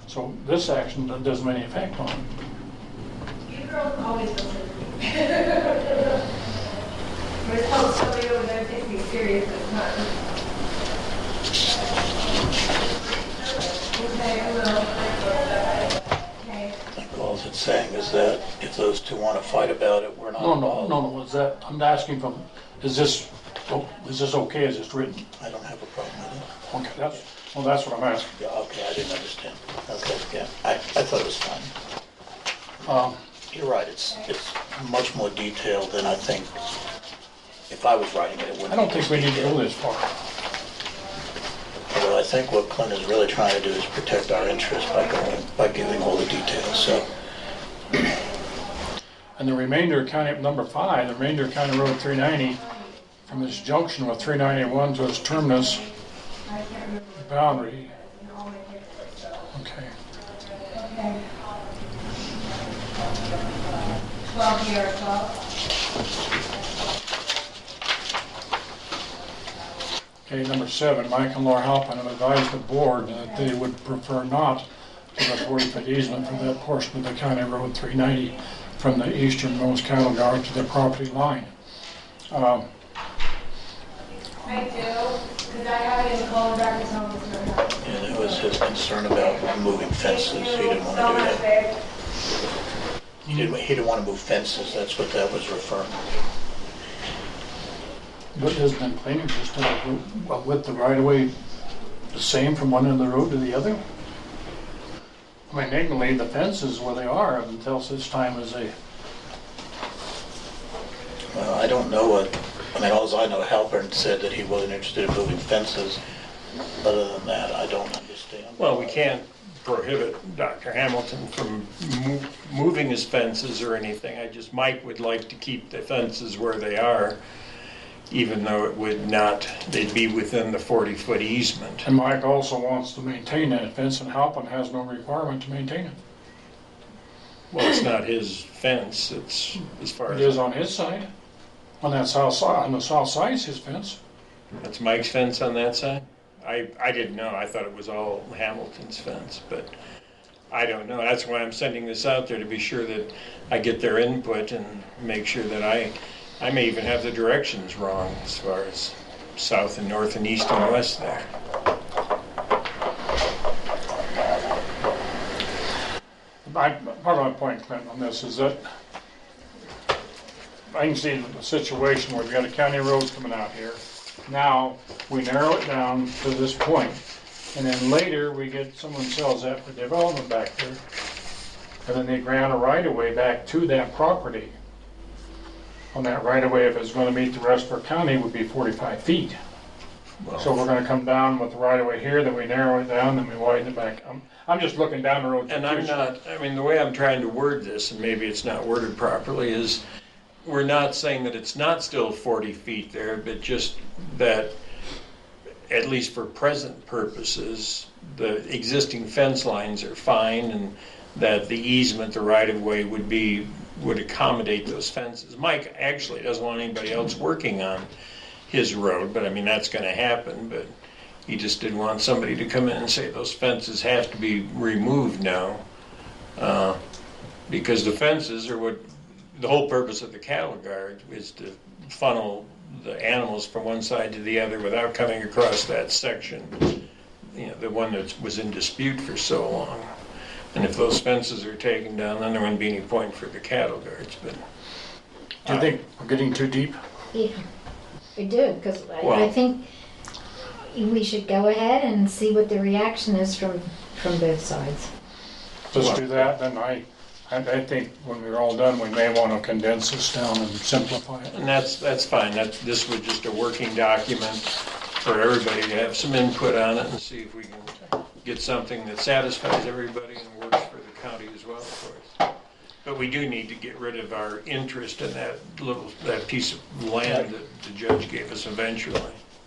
So this action doesn't have any effect on it. You girls always listen. We're told somebody over there takes me serious, but it's not. Okay, I will. Okay. All it's saying is that if those two want to fight about it, we're not involved. No, is that, I'm asking from, is this okay as it's written? I don't have a problem with it. Okay, that's what I'm asking. Yeah, okay, I didn't understand. Okay, yeah, I thought it was fine. You're right, it's much more detailed than I think, if I was writing it, it wouldn't. I don't think we need to go this far. Well, I think what Clint is really trying to do is protect our interests by giving all the details, so. And the remainder of county, number 5, the remainder of County Road 390, from its junction with 391 to its terminus boundary. Okay. 12 here, 12. Okay, number 7, Mike and Laura Halpin have advised the board that they would prefer not to the 40-foot easement for that portion of the County Road 390 from the easternmost cattle guard to the property line. I do, because I have it in the color records home. Yeah, that was his concern about moving fences. He didn't want to do that. He didn't want to move fences. That's what that was referring to. But isn't it cleaner just to with the right-of-way the same from one end of the road to the other? I mean, they can leave the fences where they are until such time as they... Well, I don't know what, I mean, all I know, Halpern said that he wasn't interested in moving fences. Other than that, I don't understand. Well, we can't prohibit Dr. Hamilton from moving his fences or anything. Mike would like to keep the fences where they are, even though it would not, they'd be within the 40-foot easement. And Mike also wants to maintain that fence, and Halpin has no requirement to maintain it. Well, it's not his fence, it's as far as... It is on his side. On that south side, on the south side is his fence. That's Mike's fence on that side? I didn't know, I thought it was all Hamilton's fence, but I don't know. That's why I'm sending this out there, to be sure that I get their input and make sure that I may even have the directions wrong as far as south and north and east and west there. Part of my point, Clinton, on this is that I can see the situation where we've got a county road coming out here. Now, we narrow it down to this point, and then later we get, someone sells that for development back there, and then they grant a right-of-way back to that property. On that right-of-way, if it's going to meet the rest of our county, would be 45 feet. Well, So we're going to come down with the right-of-way here, then we narrow it down, then we widen it back. I'm just looking down the road. and I'm not, I mean, the way I'm trying to word this, and maybe it's not worded properly, is we're not saying that it's not still 40 feet there, but just that, at least for present purposes, the existing fence lines are fine, and that the easement, the right-of-way would accommodate those fences. Mike actually doesn't want anybody else working on his road, but I mean, that's gonna happen, but he just didn't want somebody to come in and say those fences have to be removed now. Because the fences are what, the whole purpose of the cattle guard is to funnel the animals from one side to the other without coming across that section, you know, the one that was in dispute for so long. And if those fences are taken down, then there wouldn't be any point for the cattle guards, but... Do you think we're getting too deep? Yeah, I do, because I Well- think we should go ahead and see what the reaction is from both sides. Let's do that, then I think when we're all done, we may want to condense this down and simplify it. And that's fine. This was just a working document for everybody to have some input on it and see if we can get something that satisfies everybody and works for the county as well, of course. But we do need to get rid of our interest in that piece of land that the judge gave us eventually.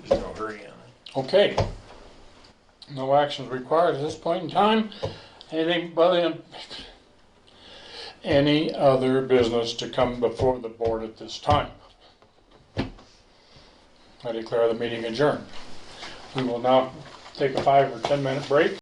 There's no hurry on it. Okay. No actions required at this point in time. Any other business to come before the board at this time? I declare the meeting adjourned. We will now take a 5 or 10 minute break.